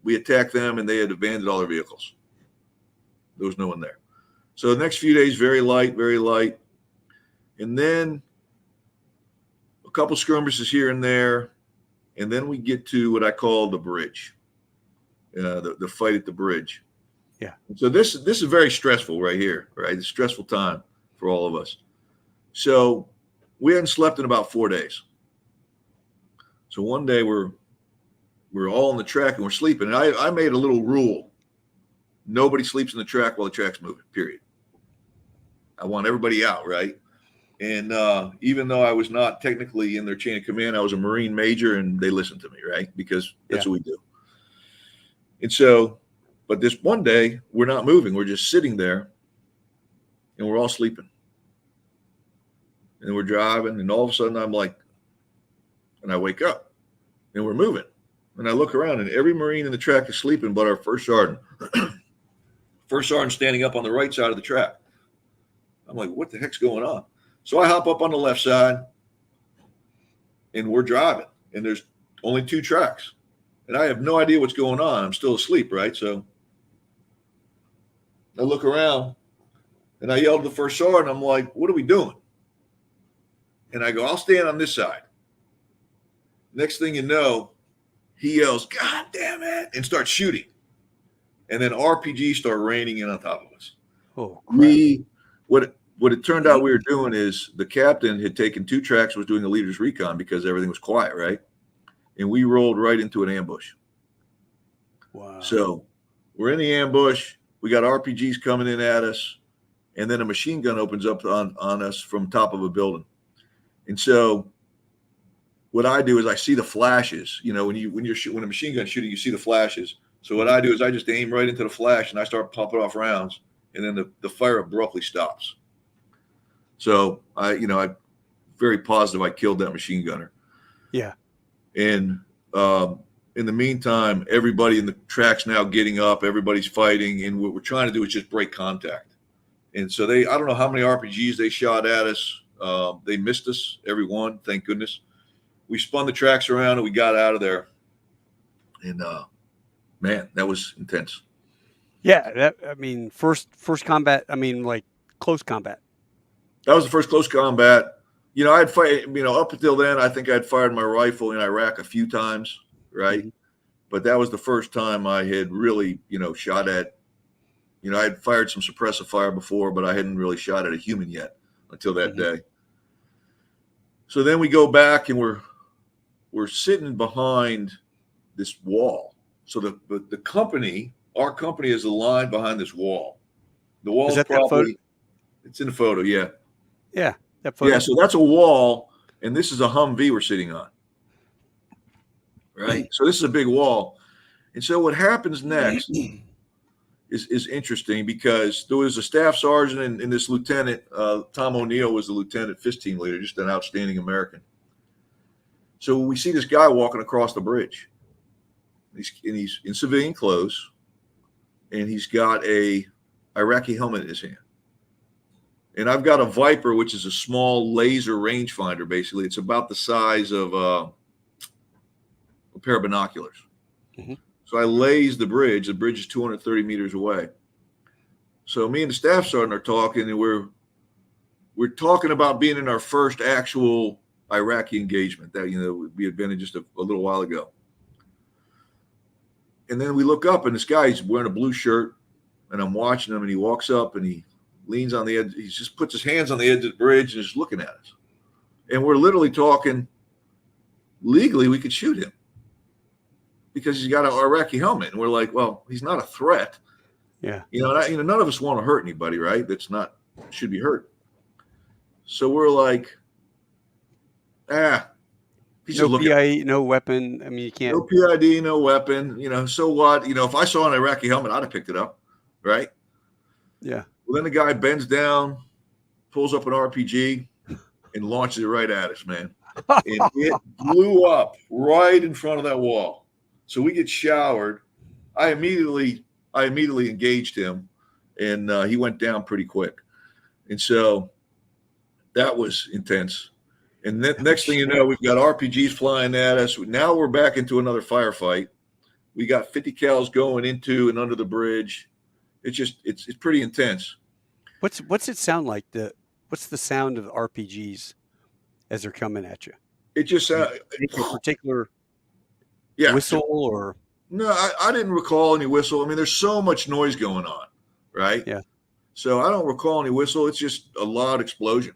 We attacked them, and they had abandoned all their vehicles. There was no one there. So the next few days, very light, very light. And then a couple skirmishes here and there. And then we get to what I call the bridge, the fight at the bridge. Yeah. So this is very stressful right here, right? It's a stressful time for all of us. So We hadn't slept in about 4 days. So one day we're all on the track and we're sleeping. And I made a little rule. Nobody sleeps in the track while the track's moving, period. I want everybody out, right? And even though I was not technically in their chain of command, I was a Marine major, and they listened to me, right? Because that's what we do. And so, but this one day, we're not moving. We're just sitting there, and we're all sleeping. And we're driving, and all of a sudden, I'm like, and I wake up, and we're moving. And I look around, and every Marine in the track is sleeping but our first sergeant. First sergeant standing up on the right side of the track. I'm like, what the heck's going on? So I hop up on the left side, and we're driving, and there's only 2 tracks, and I have no idea what's going on. I'm still asleep, right? So I look around, and I yell to the first sergeant. I'm like, what are we doing? And I go, I'll stand on this side. Next thing you know, he yells, God damn it, and starts shooting. And then RPGs start raining in on top of us. Oh, crap. What it turned out we were doing is the captain had taken 2 tracks, was doing the leader's recon because everything was quiet, right? And we rolled right into an ambush. Wow. So we're in the ambush. We got RPGs coming in at us, and then a machine gun opens up on us from top of a building. And so what I do is I see the flashes. You know, when a machine gun's shooting, you see the flashes. So what I do is I just aim right into the flash, and I start popping off rounds, and then the fire abruptly stops. So I'm very positive I killed that machine gunner. Yeah. And in the meantime, everybody in the track's now getting up. Everybody's fighting, and what we're trying to do is just break contact. And so I don't know how many RPGs they shot at us. They missed us, every one, thank goodness. We spun the tracks around, and we got out of there. And man, that was intense. Yeah, first combat. Like close combat. That was the first close combat. You know, I'd fight. You know, up until then, I think I'd fired my rifle in Iraq a few times, right? Mm-hmm. But that was the first time I had really, shot at. I had fired some suppressive fire before, but I hadn't really shot at a human yet until that day. So then we go back, and we're sitting behind this wall. So the company, our company, is aligned behind this wall. The wall is probably. It's in the photo, yeah. Yeah, that photo. Yeah, so that's a wall, and this is a Humvee we're sitting on, right? So this is a big wall. And so what happens next is interesting, because there was a staff sergeant and this lieutenant, Tom O'Neill was the lieutenant FIS team leader, just an outstanding American. So we see this guy walking across the bridge. He's in civilian clothes, and he's got a Iraqi helmet in his hand. And I've got a Viper, which is a small laser rangefinder, basically. It's about the size of a pair of binoculars. Mm-hmm. So I laze the bridge. The bridge is 230 meters away. So me and the staff sergeant are talking, and we're talking about being in our first actual Iraqi engagement that, we had been in just a little while ago. And then we look up, and this guy's wearing a blue shirt, and I'm watching him, and he walks up, and he leans on the edge. He just puts his hands on the edge of the bridge and is looking at us. And we're literally talking, legally, we could shoot him because he's got an Iraqi helmet. And we're like, well, he's not a threat. Yeah. None of us want to hurt anybody, right? Should be hurt. So we're like, he's no PID, no weapon. You can't. No PID, no weapon. So what? If I saw an Iraqi helmet, I'd have picked it up, right? Yeah. Well, then the guy bends down, pulls up an RPG, and launches it right at us, man. And it blew up right in front of that wall. So we get showered. I immediately engaged him, and he went down pretty quick. And so that was intense. And next thing you know, we've got RPGs flying at us. Now we're back into another firefight. We got 50 cals going into and under the bridge. It's pretty intense. What's it sound like? What's the sound of RPGs as they're coming at you? It just a particular whistle or no? I didn't recall any whistle. There's so much noise going on, right? Yeah. So I don't recall any whistle. It's just a loud explosion.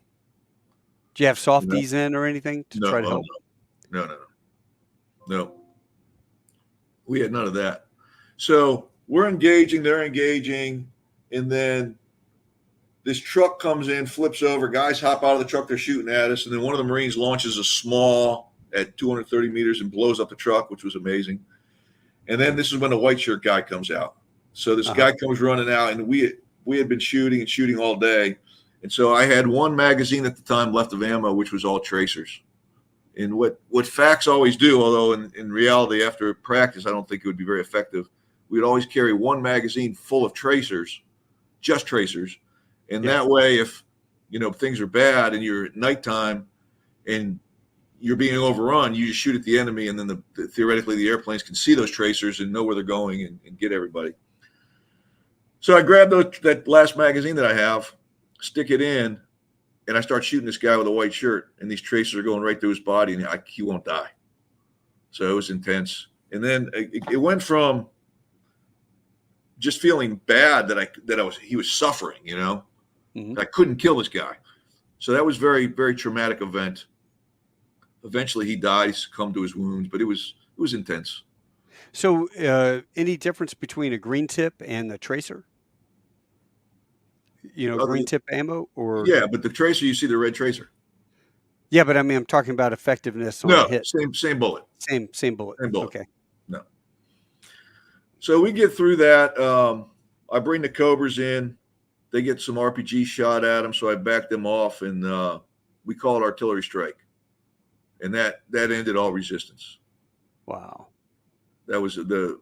Do you have You know? softies in or anything to No, try to oh help? no, no, no, no, no. We had none of that. So we're engaging, they're engaging, and then this truck comes in, flips over, guys hop out of the truck, they're shooting at us, and then one of the Marines launches a small at 230 meters and blows up the truck, which was amazing. And then this is when the white shirt guy comes out. So this guy comes running out, and we had been shooting and shooting all day. And so I had one magazine at the time left of ammo, which was all tracers. And what facts always do, although in reality, after practice, I don't think it would be very effective, we'd always carry one magazine full of tracers, just tracers. And that way, if, things are bad and you're at nighttime and you're being overrun, you just shoot at the enemy, and then theoretically the airplanes can see those tracers and know where they're going and get everybody. So I grabbed that last magazine that I have, stick it in, and I start shooting this guy with a white shirt, and these tracers are going right through his body, and he won't die. So it was intense. And then it went from just feeling bad that he was suffering, Mm-hmm. I couldn't kill this guy. So that was very, very traumatic event. Eventually he died, he succumbed to his wounds, but it was intense. So any difference between a green tip and the tracer? Green tip ammo or? Yeah, but the tracer, you see the red tracer. Yeah, but I mean, I'm talking about effectiveness on a hit. Same bullet. Same bullet. Okay. No. So we get through that. I bring the Cobras in. They get some RPG shot at them, so I back them off, and we call it artillery strike. And that ended all resistance. Wow. That was the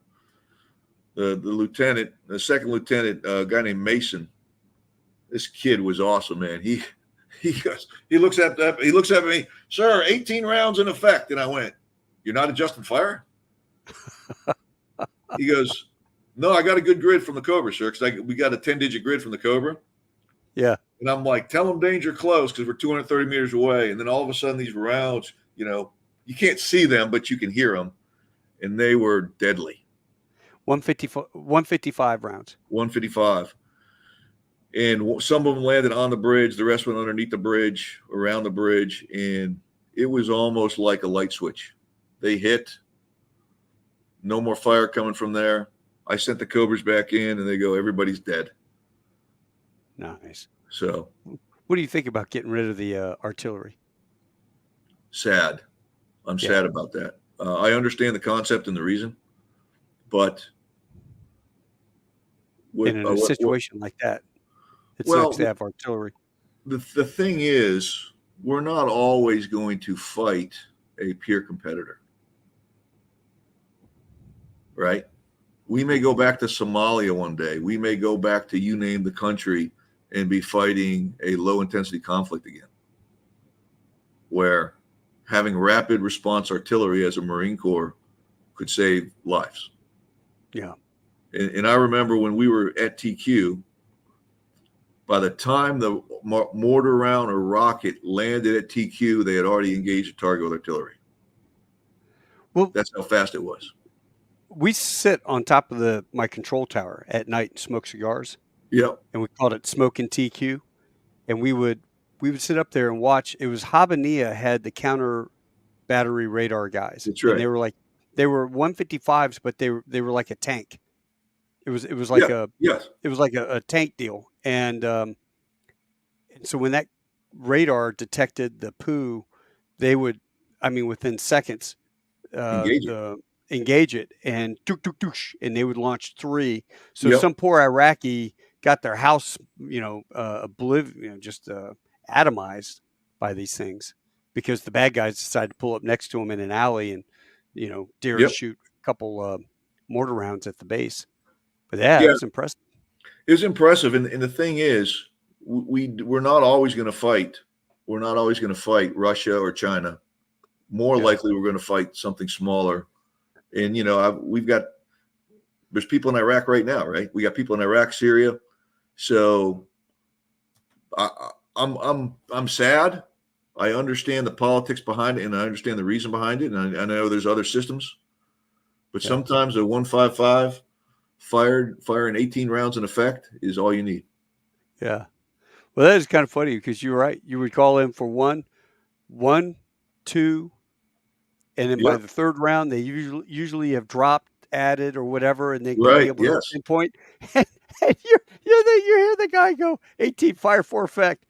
lieutenant, the second lieutenant, a guy named Mason. This kid was awesome, man. He looks at me, sir, 18 rounds in effect. And I went, you're not adjusting fire? He goes, no, I got a good grid from the Cobra, sir, because we got a 10-digit grid from the Cobra. Yeah. And I'm like, tell them danger close, because we're 230 meters away. And then all of a sudden these rounds, you can't see them, but you can hear them. And they were deadly. 155 rounds. 155. And some of them landed on the bridge. The rest went underneath the bridge, around the bridge. And it was almost like a light switch. They hit. No more fire coming from there. I sent the Cobras back in, and they go, everybody's dead. Nice. So what do you think about getting rid of the artillery? Sad. I'm sad about that. I understand the concept and the reason, but in a situation like that, it sucks to have artillery. The thing is, we're not always going to fight a peer competitor, right? We may go back to Somalia one day. We may go back to you name the country and be fighting a low-intensity conflict again, where having rapid response artillery as a Marine Corps could save lives. Yeah. And I remember when we were at TQ, by the time the mortar round or rocket landed at TQ, they had already engaged the target with artillery. Well, that's how fast it was. We sit on top of my control tower at night and smoke cigars. Yep. And we called it Smoking TQ. And we would sit up there and watch. It was Habbaniyah had the counter battery radar guys. That's right. And they were 155s, but they were like a tank. It was like it was like a tank deal. And so when that radar detected the poo, they would, within seconds, engage it and and they would launch 3. So some poor Iraqi got their house, just atomized by these things because the bad guys decided to pull up next to them in an alley and, dare to shoot a couple mortar rounds at the base. But it was impressive. It was impressive. And the thing is, we're not always going to fight. We're not always going to fight Russia or China. More likely, we're going to fight something smaller. And, there's people in Iraq right now, right? We got people in Iraq, Syria. So I'm sad. I understand the politics behind it, and I understand the reason behind it. And I know there's other systems, but sometimes a 155 firing 18 rounds in effect is all you need. Yeah. Well, that is kind of funny because you're right. You would call in for 1, 1, 2, and then by Yep. the third round, they usually have dropped, added, or whatever, and they can be Right. able to Yes. pinpoint. And you hear the guy go 18 fire for effect.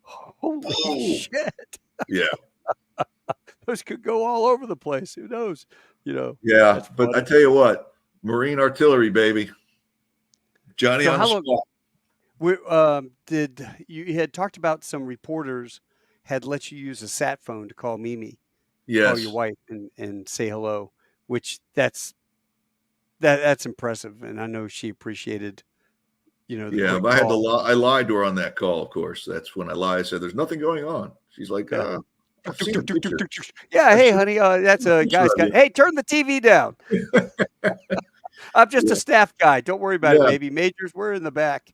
Holy Oh. shit! Yeah. Those could go all over the place. Who knows? Yeah. That's But I funny. tell you what, Marine artillery, baby. Johnny So on the how long? spot. Did you had talked about some reporters had let you use a sat phone to call Mimi, call your Yes. wife, and say hello, which that's impressive, and I know she appreciated the Yeah. quick But call. I lied to her on that call, of course. That's when I lied. I said, there's nothing going on. She's like, Yeah. I've seen a picture. Yeah, I've hey, seen honey, that's a a picture guy's of got. you. Hey, turn the TV down. I'm just a Yeah. staff guy. Don't worry about it, Yeah. baby. Majors, we're in the back.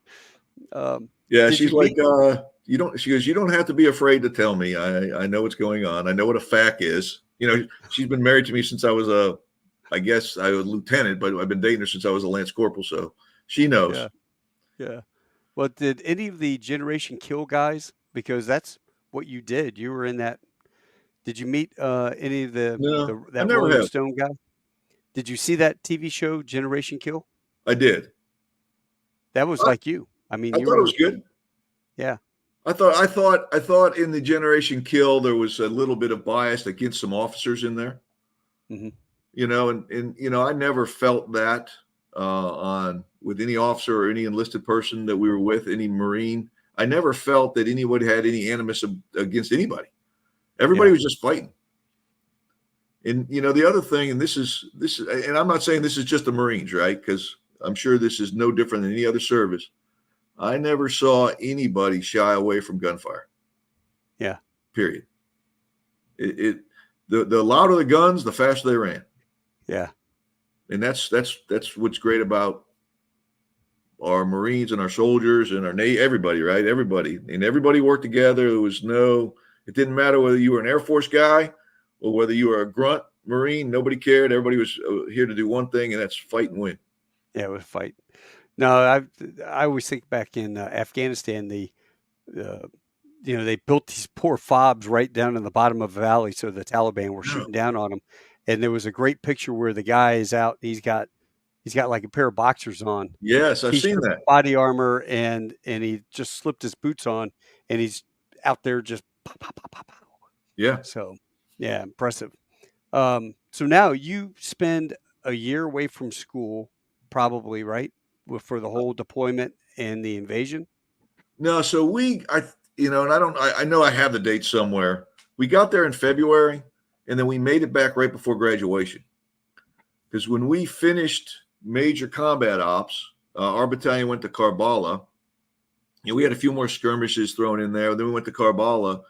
Um, Yeah. did She's you like, meet? you don't, she goes, you don't have to be afraid to tell me. I know what's going on. I know what a FAC is. She's been married to me since I was I guess I was a lieutenant, but I've been dating her since I was a lance corporal. So she knows. Yeah, yeah. Well, did any of the Generation Kill guys? Because that's what you did. You were in that. Did you meet any of No, I that never Rolling have. Stone guy? Did you see that TV show Generation Kill? I did. That was I, like you. I mean, I you thought it was were. good. Yeah. I thought in the Generation Kill there was a little bit of bias against some officers in there. Hmm. And I never felt that on with any officer or any enlisted person that we were with, any Marine. I never felt that anybody had any animus against anybody. Everybody Yeah. was just fighting. And the other thing, and and I'm not saying this is just the Marines, right? Because I'm sure this is no different than any other service. I never saw anybody shy away from gunfire. Yeah. Period. The louder the guns, the faster they ran. Yeah. And that's what's great about our Marines and our soldiers and our Navy, everybody, right? Everybody worked together. It didn't matter whether you were an Air Force guy or whether you were a grunt Marine. Nobody cared. Everybody was here to do one thing, and that's fight and win. Yeah. It was a fight. No, I always think back in Afghanistan, uh, they built these poor fobs right down in the bottom of a valley, so the Taliban were Yeah. shooting down on them. And there was a great picture where the guy is out. He's got like a pair of boxers on, Yes, I've seen t-shirt, that. body armor, and he just slipped his boots on, and he's out there just pow, pow, pow, pow, pow. Yeah. So, yeah, impressive. So now you spend a year away from school, probably, right? For the whole deployment and the invasion. No, so and I know I have the date somewhere. We got there in February, and then we made it back right before graduation. Because when we finished major combat ops, our battalion went to Karbala. We had a few more skirmishes thrown in there. Then we went to Karbala,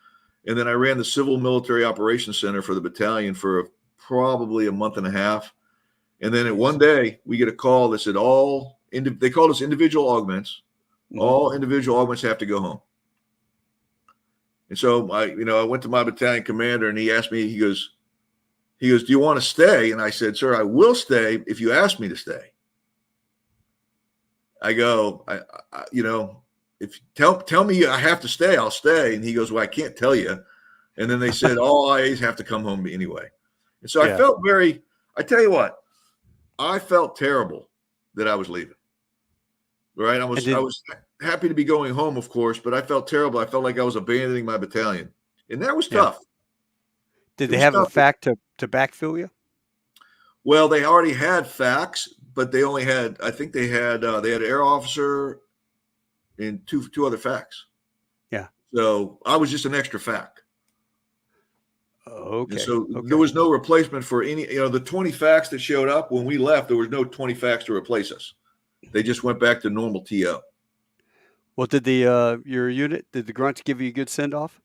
and then I ran the Civil Military Operations Center for the battalion for probably a month and a half. And then at one day, we get a call that said they called us individual augments. Mm-hmm. All individual augments have to go home. And so I went to my battalion commander, and he asked me, he goes, do you want to stay? And I said, sir, I will stay if you ask me to stay. I go, if tell me I have to stay, I'll stay. And he goes, well, I can't tell you. And then they said, all IAs have to come home anyway. And so Yeah. I tell you what, I felt terrible that I was leaving. Right. I was happy to be going home, of course, but I felt terrible. I felt like I was abandoning my battalion. And that was tough. Did they have a FAC to backfill you? Well, they already had FACs, but they only had, I think they had an air officer and two other FACs. Yeah. So I was just an extra FAC. Okay. And so there was no replacement for any, the 20 FACs that showed up when we left, there was no 20 FACs to replace us. They just went back to normal TO. Well, did your unit, did the grunts give you a good send off?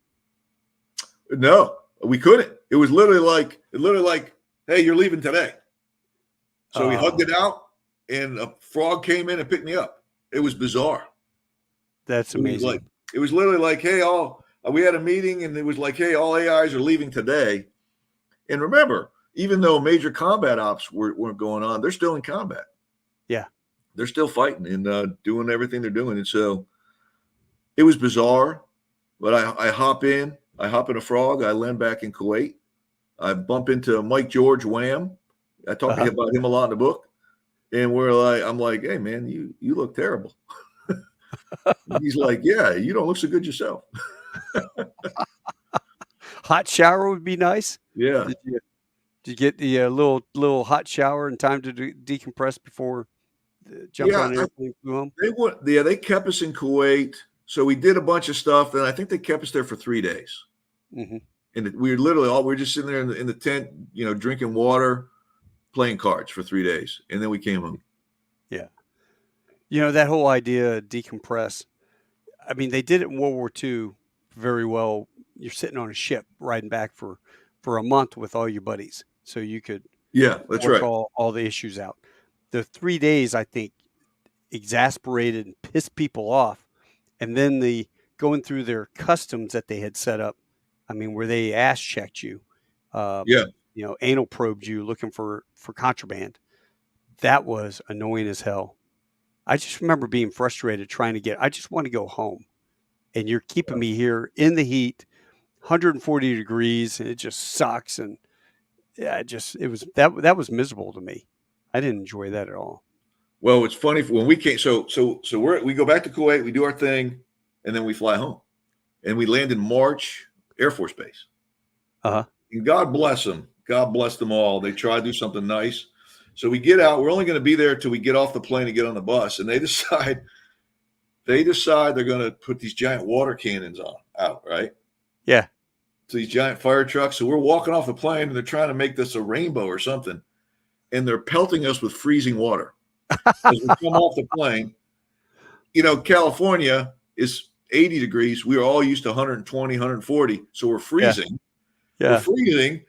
No, we couldn't. It was literally like, hey, you're leaving today. So we hugged it out, and a frog came in and picked me up. It was bizarre. That's amazing. It was literally like, hey, we had a meeting, and it was like, hey, all AIs are leaving today. And remember, even though major combat ops weren't going on, they're still in combat. Yeah. They're still fighting and doing everything they're doing. And so it was bizarre, but I hop in. I hop in a frog. I land back in Kuwait. I bump into Mike George Wham. I talk to him about him a lot in the book. And I'm like, hey man, you look terrible. He's like, yeah, you don't look so good yourself. Hot shower would be nice. Yeah. Did you get the little hot shower in time to decompress before jumping on an airplane flew home? They kept us in Kuwait. So we did a bunch of stuff, and I think they kept us there for 3 days. Mm-hmm. And we were just sitting there in the tent, drinking water, playing cards for 3 days, and then we came home. Yeah, that whole idea, decompress. I mean, they did it in World War II very well. You're sitting on a ship riding back for a month with all your buddies, so you could that's work right. all the issues out. The 3 days, I think, exasperated and pissed people off. And then the going through their customs that they had set up, I mean, where they ass checked you, anal probed you looking for contraband. That was annoying as hell. I just remember being frustrated I just want to go home. And you're keeping me here in the heat, 140 degrees, and it just sucks. And that was miserable to me. I didn't enjoy that at all. Well, it's funny when we came. So we go back to Kuwait, we do our thing, and then we fly home, and we land in March Air Force Base. And God bless them. God bless them all. They try to do something nice. So we get out. We're only going to be there till we get off the plane and get on the bus. And they decide they're going to put these giant water cannons out, right? Yeah. So these giant fire trucks. So we're walking off the plane, and they're trying to make this a rainbow or something, and they're pelting us with freezing water. As we come off the plane, California is 80 degrees. We are all used to 120, 140. So we're freezing. Yeah. We're freezing.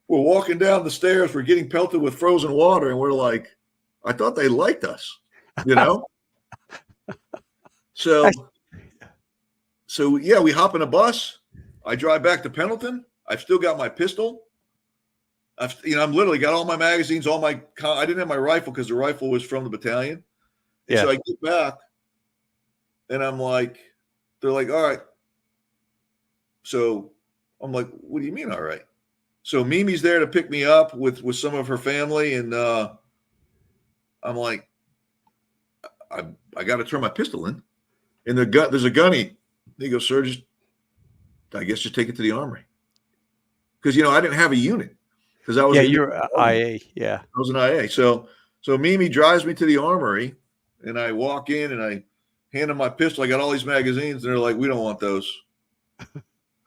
We're walking down the stairs. We're getting pelted with frozen water. And we're like, I thought they liked us, So yeah, we hop in a bus. I drive back to Pendleton. I've still got my pistol. I'm literally got all my magazines, I didn't have my rifle because the rifle was from the battalion. And so I get back and I'm like, they're like, all right. So I'm like, what do you mean? All right. So Mimi's there to pick me up with some of her family. And I'm like, I got to turn my pistol in. And there's a gunny. He goes, sir, I guess just take it to the armory. Because, I didn't have a unit. Because I was you're IA. Yeah, I was an IA. So Mimi drives me to the armory, and I walk in and I hand him my pistol. I got all these magazines, and they're like, "We don't want those."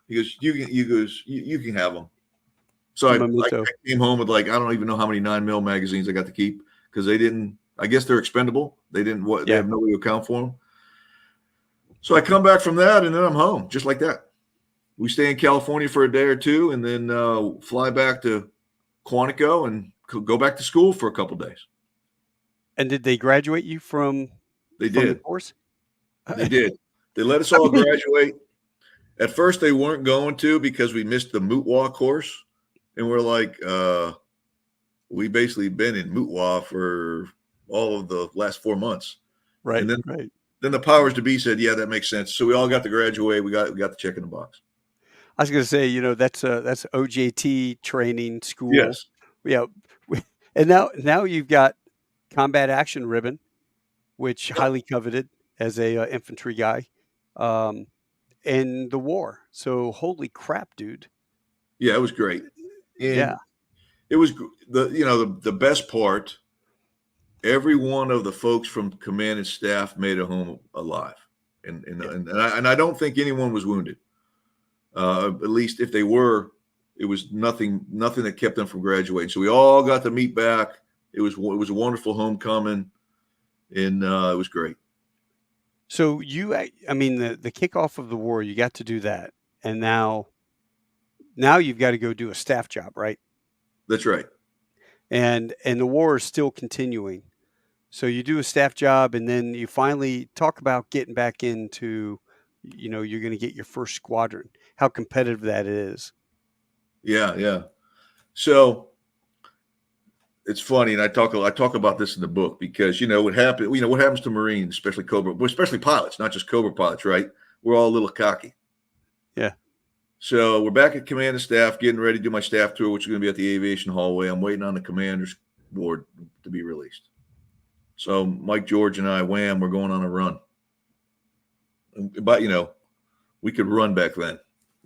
He goes, "You can have them." So I came home with I don't even know how many 9mm magazines I got to keep because they didn't. I guess they're expendable. They didn't. They have no way to account for them. So I come back from that, and then I'm home just like that. We stay in California for a day or two, and then fly back to Quantico and go back to school for a couple of days. And did they graduate you from? They did. The course? They did. They let us all graduate. At first, they weren't going to because we missed the Mootwa course, and we're like, we basically been in Mootwa for all of the last 4 months. Right. And then the powers to be said, yeah, that makes sense. So we all got to graduate. We got the check in the box. I was going to say, that's OJT training school. Yes. Yeah. And now you've got combat action ribbon, which highly coveted as a infantry guy, and the war. So holy crap, dude. Yeah, it was great. And it was the best part. Every one of the folks from command and staff made it home alive, and I don't think anyone was wounded. At least if they were, it was nothing that kept them from graduating. So we all got to meet back. It was a wonderful homecoming, and it was great. So the kickoff of the war, you got to do that, and now you've got to go do a staff job, right? That's right. And the war is still continuing. So you do a staff job, and then you finally talk about getting back into, you're going to get your first squadron. How competitive that is. Yeah. So it's funny, and I talk about this in the book because what happens to Marines, especially Cobra, especially pilots, not just Cobra pilots, right? We're all a little cocky. Yeah. So we're back at command and staff, getting ready to do my staff tour, which is going to be at the aviation hallway. I'm waiting on the commander's board to be released. So Mike, George, and I, wham, we're going on a run. But, we could run back then.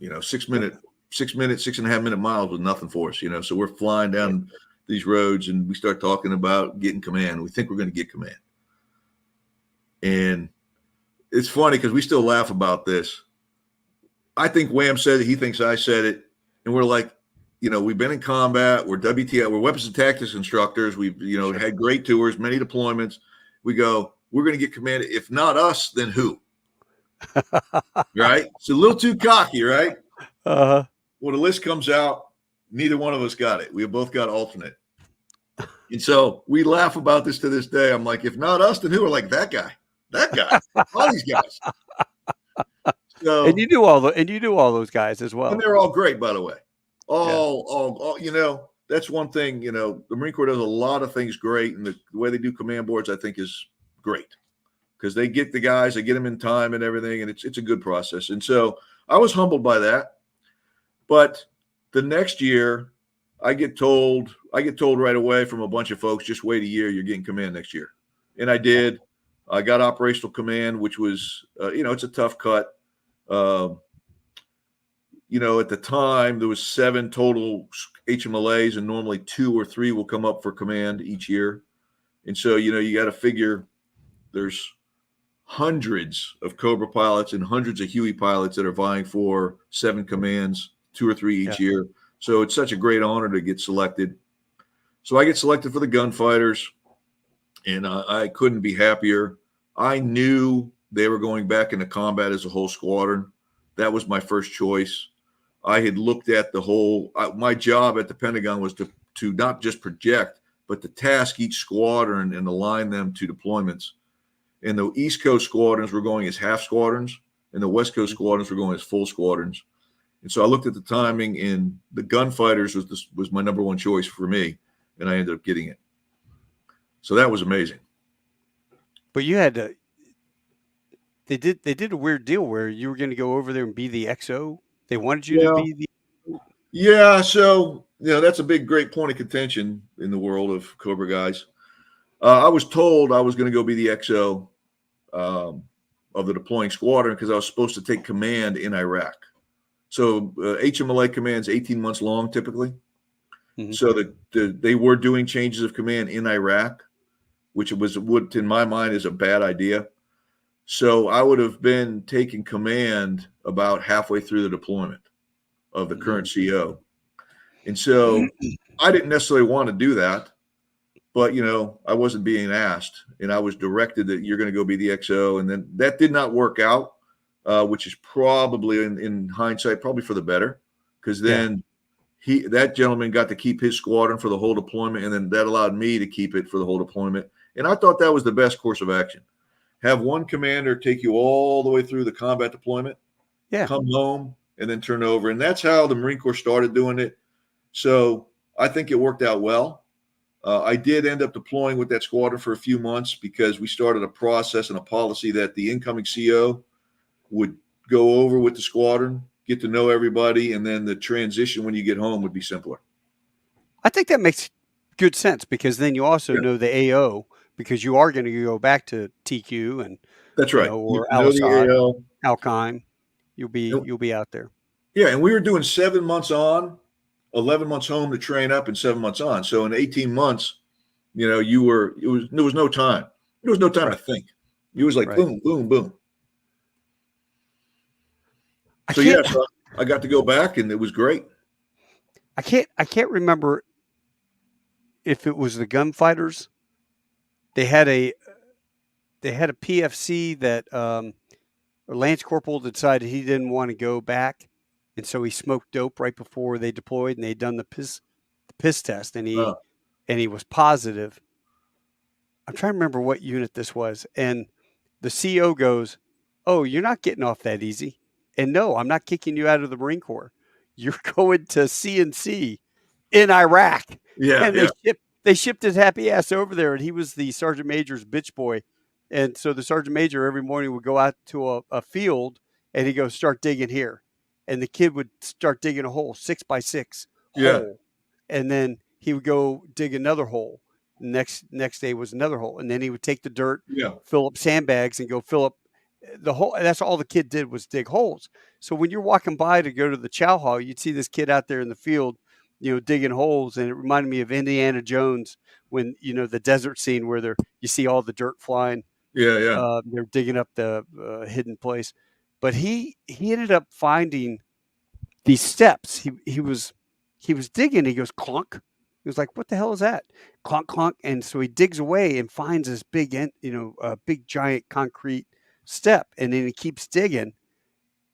6-minute, 6.5 minute miles was nothing for us, So we're flying down these roads, and we start talking about getting command. We think we're going to get command. And it's funny because we still laugh about this. I think Wham said it. He thinks I said it. And we're like, we've been in combat. We're WTI. We're weapons and tactics instructors. We've, had great tours, many deployments. We go, we're going to get command. If not us, then who? Right? It's a little too cocky, right? Uh-huh. When the list comes out, neither one of us got it. We have both got alternate. And so we laugh about this to this day. I'm like, if not us, then who? We're like, that guy, all these guys. So, and you knew all those guys as well. And they're all great, by the way. All, that's one thing, the Marine Corps does a lot of things great. And the way they do command boards, I think, is great because they get the guys, they get them in time and everything. And it's a good process. And so I was humbled by that. But the next year, I get told right away from a bunch of folks, just wait a year, you're getting command next year. And I did. I got operational command, which was, it's a tough cut. At the time there was 7 total HMLAs, and normally 2 or 3 will come up for command each year. And so, you got to figure there's hundreds of Cobra pilots and hundreds of Huey pilots that are vying for 7 commands, 2 or 3 each year. So it's such a great honor to get selected. So I get selected for the Gunfighters, and I couldn't be happier. I knew they were going back into combat as a whole squadron. That was my first choice. I had looked at the whole my job at the Pentagon was to not just project, but to task each squadron and align them to deployments. And the East Coast squadrons were going as half squadrons, and the West Coast squadrons were going as full squadrons. And so I looked at the timing, and the Gunfighters was my number one choice for me, and I ended up getting it. So that was amazing. But you had to. They did a weird deal where you were going to go over there and be the XO. They wanted you to be the. Yeah, so that's a great point of contention in the world of Cobra guys. I was told I was going to go be the XO of the deploying squadron because I was supposed to take command in Iraq. So HMLA command's 18 months long typically. Mm-hmm. So they were doing changes of command in Iraq, which would in my mind is a bad idea. So I would have been taking command about halfway through the deployment of the current CO. And so I didn't necessarily want to do that, but, I wasn't being asked, and I was directed that you're going to go be the XO. And then that did not work out, which is probably in hindsight, probably for the better, because then that gentleman got to keep his squadron for the whole deployment. And then that allowed me to keep it for the whole deployment. And I thought that was the best course of action. Have one commander take you all the way through the combat deployment, come home, and then turn over. And that's how the Marine Corps started doing it. So I think it worked out well. I did end up deploying with that squadron for a few months because we started a process and a policy that the incoming CO would go over with the squadron, get to know everybody, and then the transition when you get home would be simpler. I think that makes good sense because then you also know the AO because you are going to go back to TQ and that's right, or Al-Qaim. You'll be out there. Yeah, and we were doing 7 months on, 11 months home to train up, and 7 months on. So in 18 months, there was no time. There was no time to think. It was like boom, boom, boom. So I got to go back, and it was great. I can't remember if it was the Gunfighters. They had a PFC that Lance Corporal decided he didn't want to go back, and so he smoked dope right before they deployed, and they'd done the piss test, and he was positive. I'm trying to remember what unit this was, and the CO goes, "Oh, you're not getting off that easy." And no, I'm not kicking you out of the Marine Corps. You're going to CNC in Iraq. Yeah, and they shipped his happy ass over there, and he was the sergeant major's bitch boy. And so the sergeant major every morning would go out to a field, and he'd go, "Start digging here." and the kid would start digging a hole, 6x6 Yeah. hole, and then he would go dig another hole. Next day was another hole, and then he would take the dirt, Yeah. fill up sandbags, and go fill up the hole. That's all the kid did was dig holes. So when you're walking by to go to the chow hall, you'd see this kid out there in the field, digging holes, and it reminded me of Indiana Jones when the desert scene where you see all the dirt flying. Yeah. Yeah. They're digging up the hidden place, but he ended up finding these steps. He was digging. He goes clunk. He was like, "What the hell is that?" Clunk clunk. And so he digs away and finds this big giant concrete step, and then he keeps digging,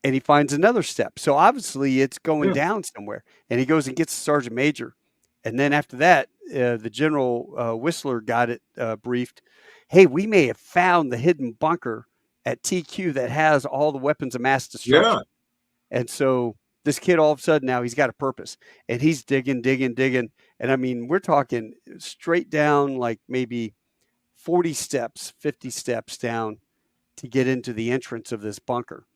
and he finds another step. So obviously it's going Yeah. down somewhere, and he goes and gets the sergeant major, and then after that, the general Whistler got it briefed. Hey, we may have found the hidden bunker at TQ that has all the weapons of mass Yeah. destruction. And so this kid, all of a sudden, now he's got a purpose, and he's digging, digging, digging. And I mean, we're talking straight down, like maybe 40 steps, 50 steps down to get into the entrance of this bunker.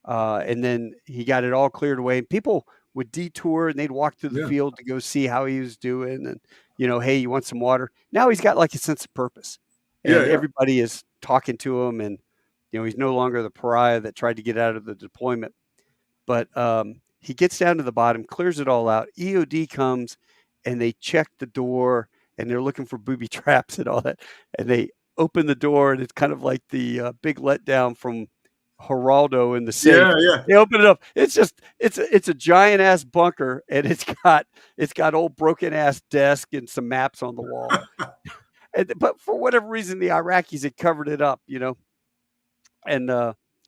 And then he got it all cleared away. And people would detour and they'd walk through the Yeah. field to go see how he was doing. And, hey, you want some water? Now he's got like a sense of purpose, Yeah. and Yeah. everybody is talking to him. And, he's no longer the pariah that tried to get out of the deployment. But he gets down to the bottom, clears it all out. EOD comes, and they check the door, and they're looking for booby traps and all that. And they open the door, and it's kind of like the big letdown from Geraldo in the safe. Yeah. Yeah. They open it up. It's a giant ass bunker, and it's got old broken ass desk and some maps on the wall. But for whatever reason, the Iraqis had covered it up, and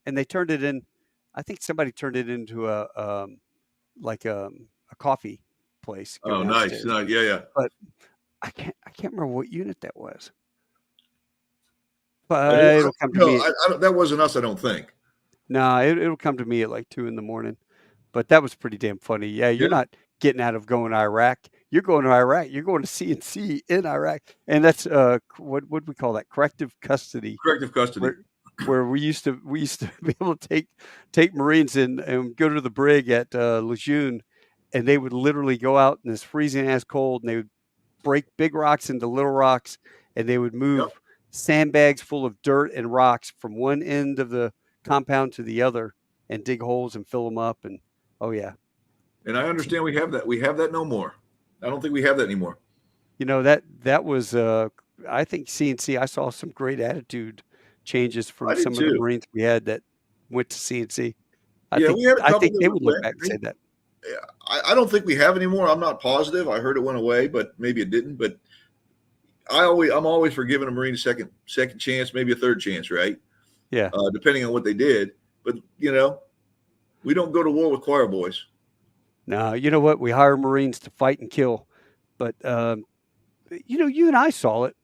they turned it in. I think somebody turned it into a coffee place. Go Oh, nice. downstairs, Nice. Yeah. Yeah. but I can't remember what unit that was. I But didn't, it'll come to no, me. that wasn't us. I don't think. No, it'll come to me at like 2 a.m. But that was pretty damn funny. Yeah, you're Yeah. not getting out of going to Iraq. You're going to Iraq. You're going to CNC in Iraq, and that's what would we call that? Corrective custody, Corrective custody. where we used to be able to take Marines and go to the brig at Lejeune, and they would literally go out in this freezing ass cold, and they would break big rocks into little rocks, and they would move Yep. sandbags full of dirt and rocks from one end of the compound to the other and dig holes and fill them up. And oh yeah, And I understand we have that. We have that no more. I don't think we have that anymore. that was I think CNC. I saw some great attitude changes from I did some of the too. Marines we had that went to CNC. I Yeah, think we had a I couple think they that would look went. back and say that. Yeah, I don't think we have anymore. I'm not positive. I heard it went away, but maybe it didn't. But I'm always for giving a Marine a second chance, maybe a third chance, right? Yeah. Depending on what they did. But we don't go to war with choir boys. No, you know what? We hire Marines to fight and kill, but you and I saw it.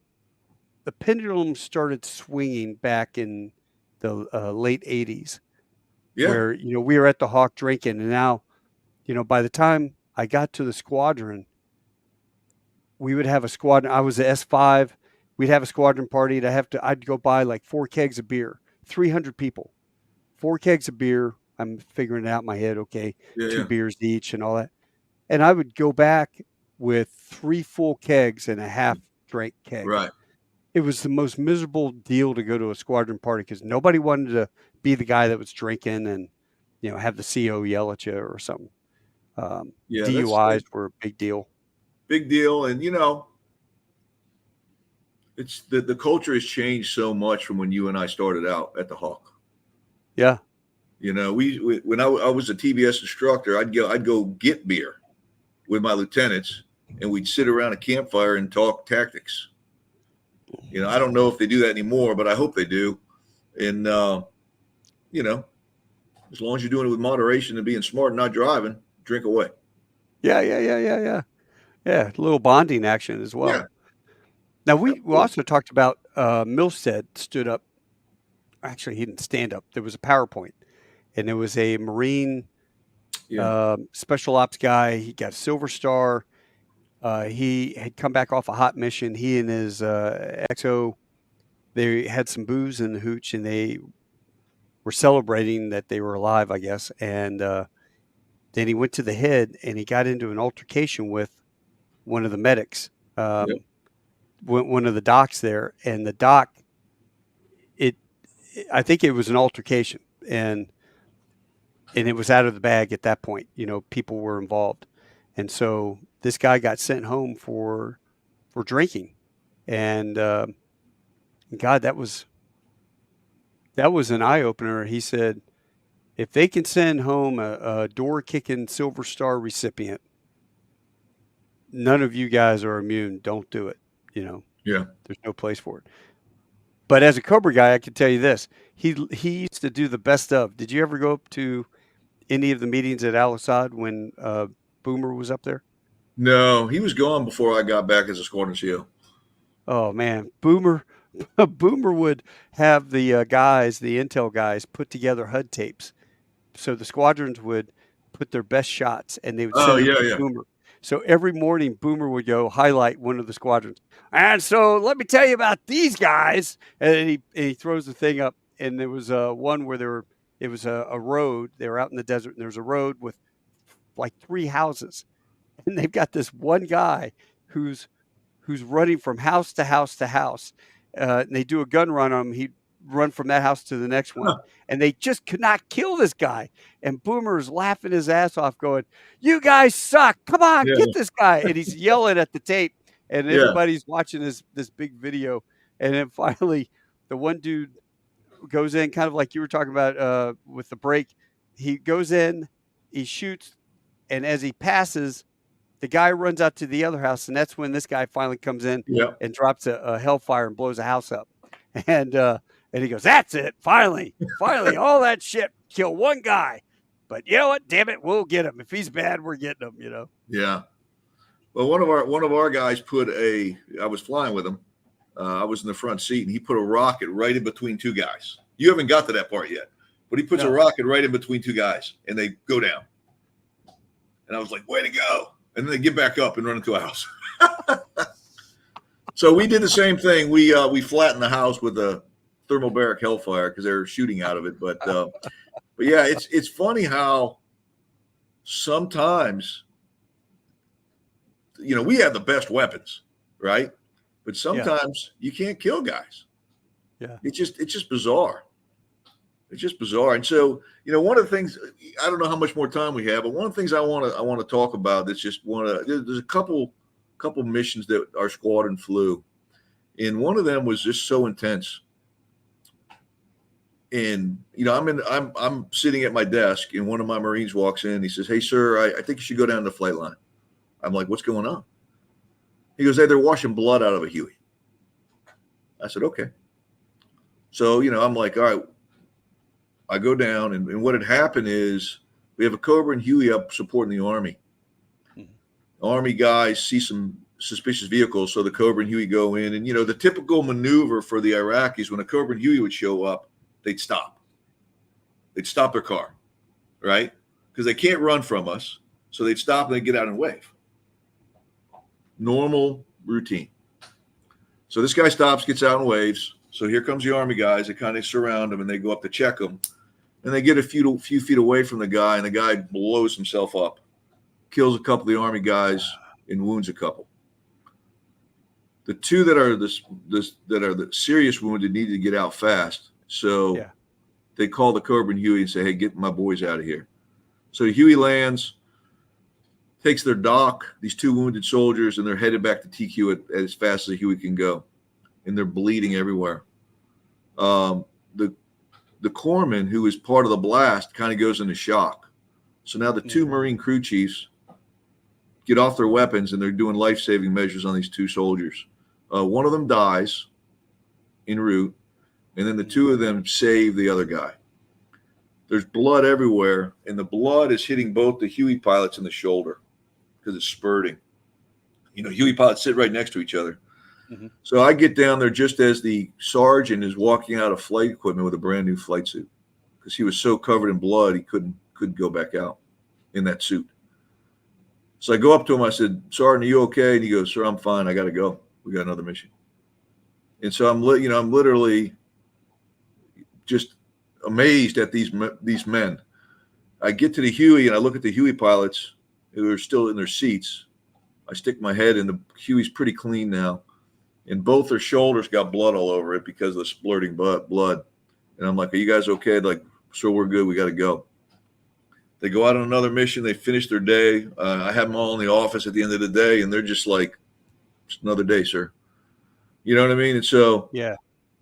The pendulum started swinging back in the late '80s, Yeah, where we were at the Hawk drinking, and now by the time I got to the squadron, we would have a squadron. I was the S5. We'd have a squadron party, and I'd go buy like 4 kegs of beer, 300 people, 4 kegs of beer. I'm figuring it out in my head. Okay, yeah, 2 yeah. beers each and all that. And I would go back with 3 full kegs and a half drank keg. Right. It was the most miserable deal to go to a squadron party because nobody wanted to be the guy that was drinking and have the CO yell at you or something. Yeah, DUIs were a big deal. big deal. And it's the culture has changed so much from when you and I started out at the Hawk. Yeah. We when I was a TBS instructor, I'd go get beer with my lieutenants, and we'd sit around a campfire and talk tactics. I don't know if they do that anymore, but I hope they do. And as long as you're doing it with moderation and being smart and not driving, drink away. Yeah. Yeah. A little bonding action as well. Yeah. Now we also talked about Milstead stood up. Actually, he didn't stand up. There was a PowerPoint, and there was a Marine special ops guy. He got a Silver Star. He had come back off a hot mission. He and his XO, they had some booze in the hooch, and they were celebrating that they were alive, I guess. And then he went to the head and he got into an altercation with one of the medics, Yep. one of the docs there, and the doc, it, I think it was an altercation, and it was out of the bag at that point. You know, people were involved, and so this guy got sent home for drinking, and God, that was an eye opener. He said, if they can send home a door kicking Silver Star recipient, none of you guys are immune. Don't do it. You know, Yeah. there's no place for it. But as a Cobra guy, I can tell you this: he used to do the best of. Did you ever go up to any of the meetings at Al Assad when Boomer was up there? No, he was gone before I got back as a squadron CO. Oh man, Boomer Boomer would have the guys, the intel guys, put together HUD tapes, so the squadrons would put their best shots and they would Oh send them yeah, to yeah, Boomer. So every morning, Boomer would go highlight one of the squadrons. And so let me tell you about these guys. And he throws the thing up. And there was one where it was a road. They were out in the desert, and there was a road with like 3 houses. And they've got this one guy who's running from house to house to house. And they do a gun run on him. He'd run from that house to the next one. huh. And they just could not kill this guy. And Boomer's laughing his ass off, going, "You guys suck. Come on, Yeah, get this guy." And he's yelling at the tape. And yeah, everybody's watching this big video. And then finally, the one dude goes in, kind of like you were talking about with the break. He goes in, he shoots, and as he passes, the guy runs out to the other house, and that's when this guy finally comes in yeah, and drops a hellfire and blows a house up. And he goes, "That's it, finally, all that shit, kill one guy. But you know what? Damn it, we'll get him. If he's bad, we're getting him." You know. yeah. Well, one of our guys I was flying with him. I was in the front seat, and he put a rocket right in between 2 guys. You haven't got to that part yet, but he puts a No. rocket right in between 2 guys, and they go down. And I was like, "Way to go!" And then they get back up and run into a house. So we did the same thing. We flattened the house with a thermobaric hellfire because they were shooting out of it. But yeah, it's funny how sometimes, you know, we have the best weapons, right? But sometimes you can't kill guys. Yeah. It's just bizarre. It's just bizarre. And so, you know, one of the things, I don't know how much more time we have, but one of the things I want to talk about that's just there's a couple missions that our squadron flew. And one of them was just so intense. And, you know, I'm sitting at my desk, and one of my Marines walks in. He says, "Hey, sir, I think you should go down the flight line." I'm like, "What's going on?" He goes, "Hey, they're washing blood out of a Huey." I said, "Okay." So, you know, I'm like, all right. I go down, and what had happened is we have a Cobra and Huey up supporting the Army. Mm-hmm. Army guys see some suspicious vehicles, so the Cobra and Huey go in. And, you know, the typical maneuver for the Iraqis, when a Cobra and Huey would show up, they'd stop. They'd stop their car, right? Because they can't run from us. So they'd stop and they'd get out and wave. Normal routine. So this guy stops, gets out and waves. So here comes the Army guys. They kind of surround him, and they go up to check him. And they get a few feet away from the guy, and the guy blows himself up, kills a couple of the Army guys, and wounds a couple. The 2 that are the serious wounded needed to get out fast. So they call the Cobra and Huey and say, "Hey, get my boys out of here." So Huey lands, takes their dock, these 2 wounded soldiers, and they're headed back to TQ at as fast as Huey can go. And they're bleeding everywhere. The corpsman, who is part of the blast, kind of goes into shock. So now the 2 Marine crew chiefs get off their weapons, and they're doing life-saving measures on these 2 soldiers. One of them dies en route, and then the 2 of them save the other guy. There's blood everywhere, and the blood is hitting both the Huey pilots in the shoulder because it's spurting. You know, Huey pilots sit right next to each other. Mm-hmm. So I get down there just as the sergeant is walking out of flight equipment with a brand new flight suit, because he was so covered in blood he couldn't go back out in that suit. So I go up to him. I said, "Sergeant, are you okay?" And he goes, "Sir, I'm fine. I got to go. We got another mission." And so I'm literally just amazed at these men. I get to the Huey and I look at the Huey pilots who are still in their seats. I stick my head in the Huey's pretty clean now, and both their shoulders got blood all over it because of the splurting blood. And I'm like, "Are you guys okay?" Like, "So we're good. We got to go." They go out on another mission. They finish their day. I have them all in the office at the end of the day, and they're just like, "It's another day, sir." You know what I mean? And so Yeah.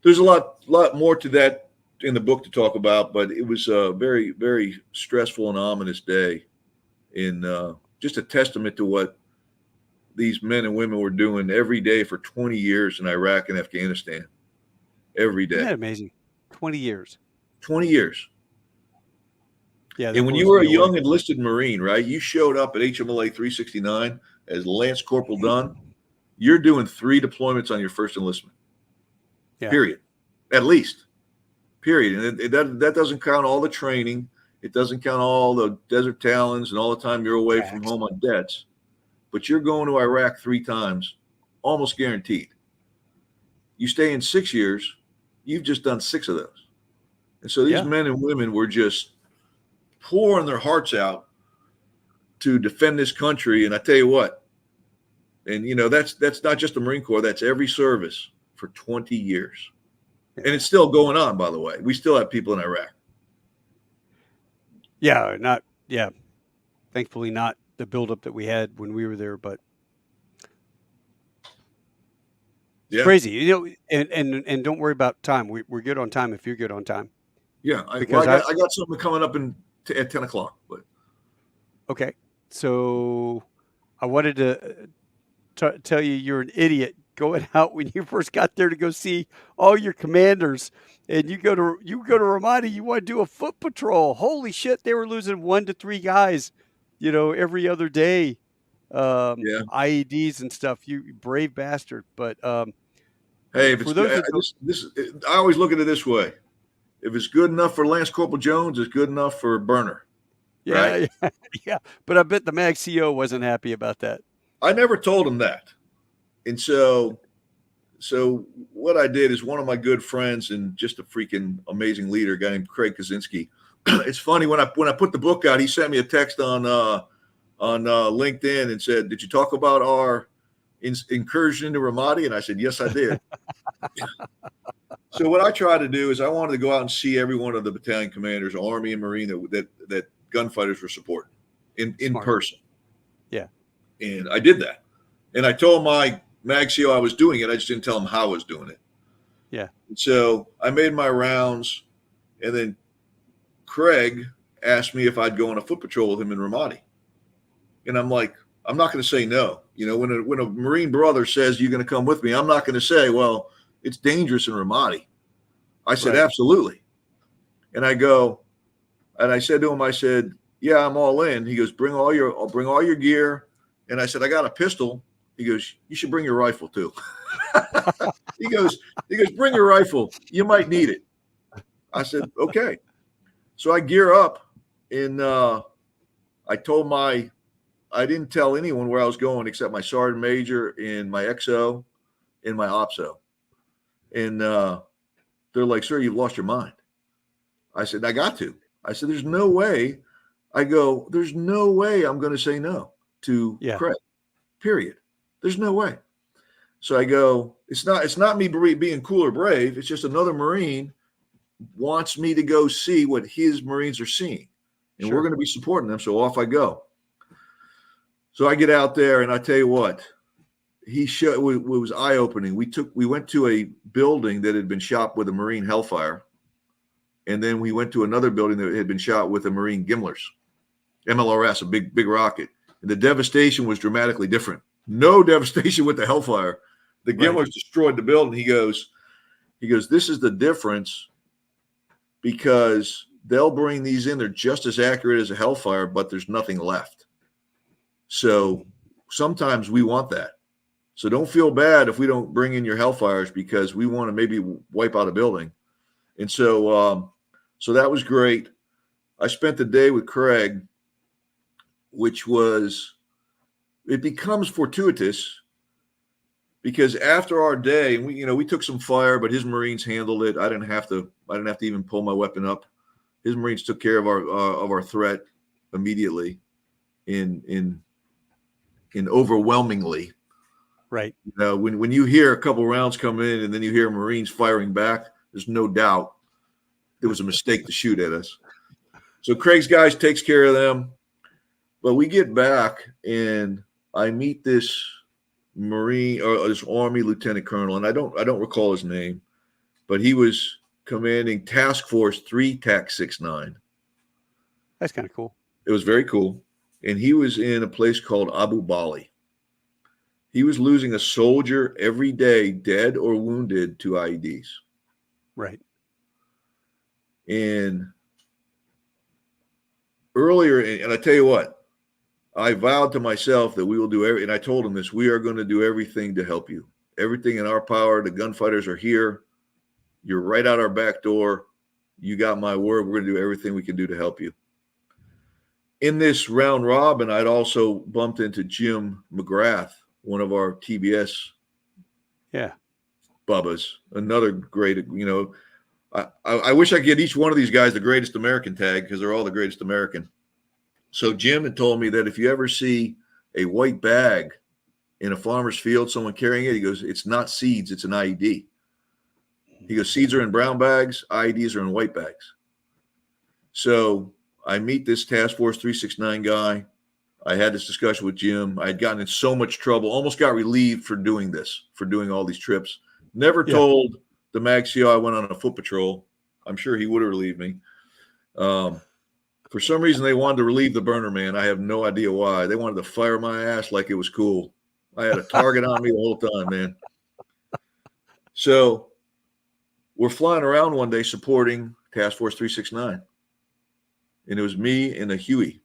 there's a lot more to that in the book to talk about, but it was a very, very stressful and ominous day, in just a testament to what these men and women were doing every day for 20 years in Iraq and Afghanistan. Every day. Isn't that amazing? 20 years. 20 years. Yeah. And when you were a young enlisted Marine, right, you showed up at HMLA 369 as Lance Corporal Dunn. You're doing 3 deployments on your first enlistment. Yeah. Period. At least. Period. And that doesn't count all the training. It doesn't count all the desert talons and all the time you're away from home on debts. But you're going to Iraq 3 times, almost guaranteed. You stay in 6 years, you've just done 6 of those. And so these men and women were just pouring their hearts out to defend this country. And I tell you what, and you know, that's not just the Marine Corps, that's every service for 20 years. And it's still going on, by the way. We still have people in Iraq. Thankfully not the buildup that we had when we were there, but it's crazy. You know, and don't worry about time. We're good on time if you're good on time. Yeah, I got something coming up at 10 o'clock. But okay, so I wanted to tell you you're an idiot going out when you first got there to go see all your commanders, and you go to Ramadi. You want to do a foot patrol? Holy shit! They were losing 1 to 3 guys, you know, every other day. IEDs and stuff. You brave bastard. But hey, if I always look at it this way: if it's good enough for Lance Corporal Jones, it's good enough for Burner. Yeah, right? Yeah. But I bet the MAG CO wasn't happy about that. I never told him that. And so what I did is, one of my good friends and just a freaking amazing leader, a guy named Craig Kaczynski. It's funny, when I put the book out, he sent me a text on LinkedIn and said, "Did you talk about our incursion into Ramadi?" And I said, "Yes, I did." So what I try to do is, I wanted to go out and see every one of the battalion commanders, Army and Marine, that Gunfighters were supporting in person. Yeah. And I did that. And I told my MAG CO I was doing it. I just didn't tell him how I was doing it. Yeah. And so I made my rounds, and then Craig asked me if I'd go on a foot patrol with him in Ramadi. And I'm like, I'm not going to say no. You know, when a Marine brother says, "You're going to come with me," I'm not going to say, "Well, it's dangerous in Ramadi." I said, right. Absolutely. And I said to him, I said, "Yeah, I'm all in." He goes, I'll bring all your gear. And I said, "I got a pistol." He goes, "You should bring your rifle too." He goes, "Bring your rifle. You might need it." I said, "Okay." So I gear up, and I didn't tell anyone where I was going except my sergeant major and my XO and my OPSO. And they're like, "Sir, you've lost your mind." I said, "I got to." I said, "There's no way." There's no way I'm going to say no to Craig, period. There's no way. So I go, it's not me being cool or brave. It's just another Marine wants me to go see what his Marines are seeing. And we're going to be supporting them. So off I go. So I get out there, and I tell you what, it was eye-opening. We went to a building that had been shot with a Marine Hellfire. And then we went to another building that had been shot with a Marine Gimlers, MLRS, a big rocket. And the devastation was dramatically different. No devastation with the Hellfire. The Gimlers destroyed the building. He goes, "This is the difference, because they'll bring these in. They're just as accurate as a Hellfire, but there's nothing left. So sometimes we want that. So don't feel bad if we don't bring in your Hellfires, because we want to maybe wipe out a building." And so that was great. I spent the day with Craig, which it becomes fortuitous, because after our day, and we took some fire, but his Marines handled it. I didn't have to even pull my weapon up. His Marines took care of our threat immediately, in overwhelmingly. Right. When you hear a couple rounds come in and then you hear Marines firing back, there's no doubt it was a mistake to shoot at us. So Craig's guys takes care of them, but we get back and I meet this Marine or this Army lieutenant colonel, and I don't recall his name, but he was commanding Task Force 3 TAC 69. That's kind of cool. It was very cool. And he was in a place called Abu Bali. He was losing a soldier every day, dead or wounded, to IEDs. Right. And earlier, and I tell you what, I vowed to myself that we will do and I told him this, we are going to do everything to help you. Everything in our power. The gunfighters are here. You're right out our back door. You got my word. We're going to do everything we can do to help you. In this round robin, I'd also bumped into Jim McGrath, one of our TBS bubbas, another great, I wish I could get each one of these guys the greatest American tag because they're all the greatest American. So Jim had told me that if you ever see a white bag in a farmer's field, someone carrying it, he goes, it's not seeds, it's an IED. He goes, seeds are in brown bags, IEDs are in white bags. So I meet this Task Force 369 guy. I had this discussion with Jim. I had gotten in so much trouble, almost got relieved for doing this, for doing all these trips. Never told the Mag CO I went on a foot patrol. I'm sure he would have relieved me. For some reason, they wanted to relieve the burner man. I have no idea why. They wanted to fire my ass like it was cool. I had a target on me the whole time, man. So we're flying around one day supporting Task Force 369. And it was me and a Huey.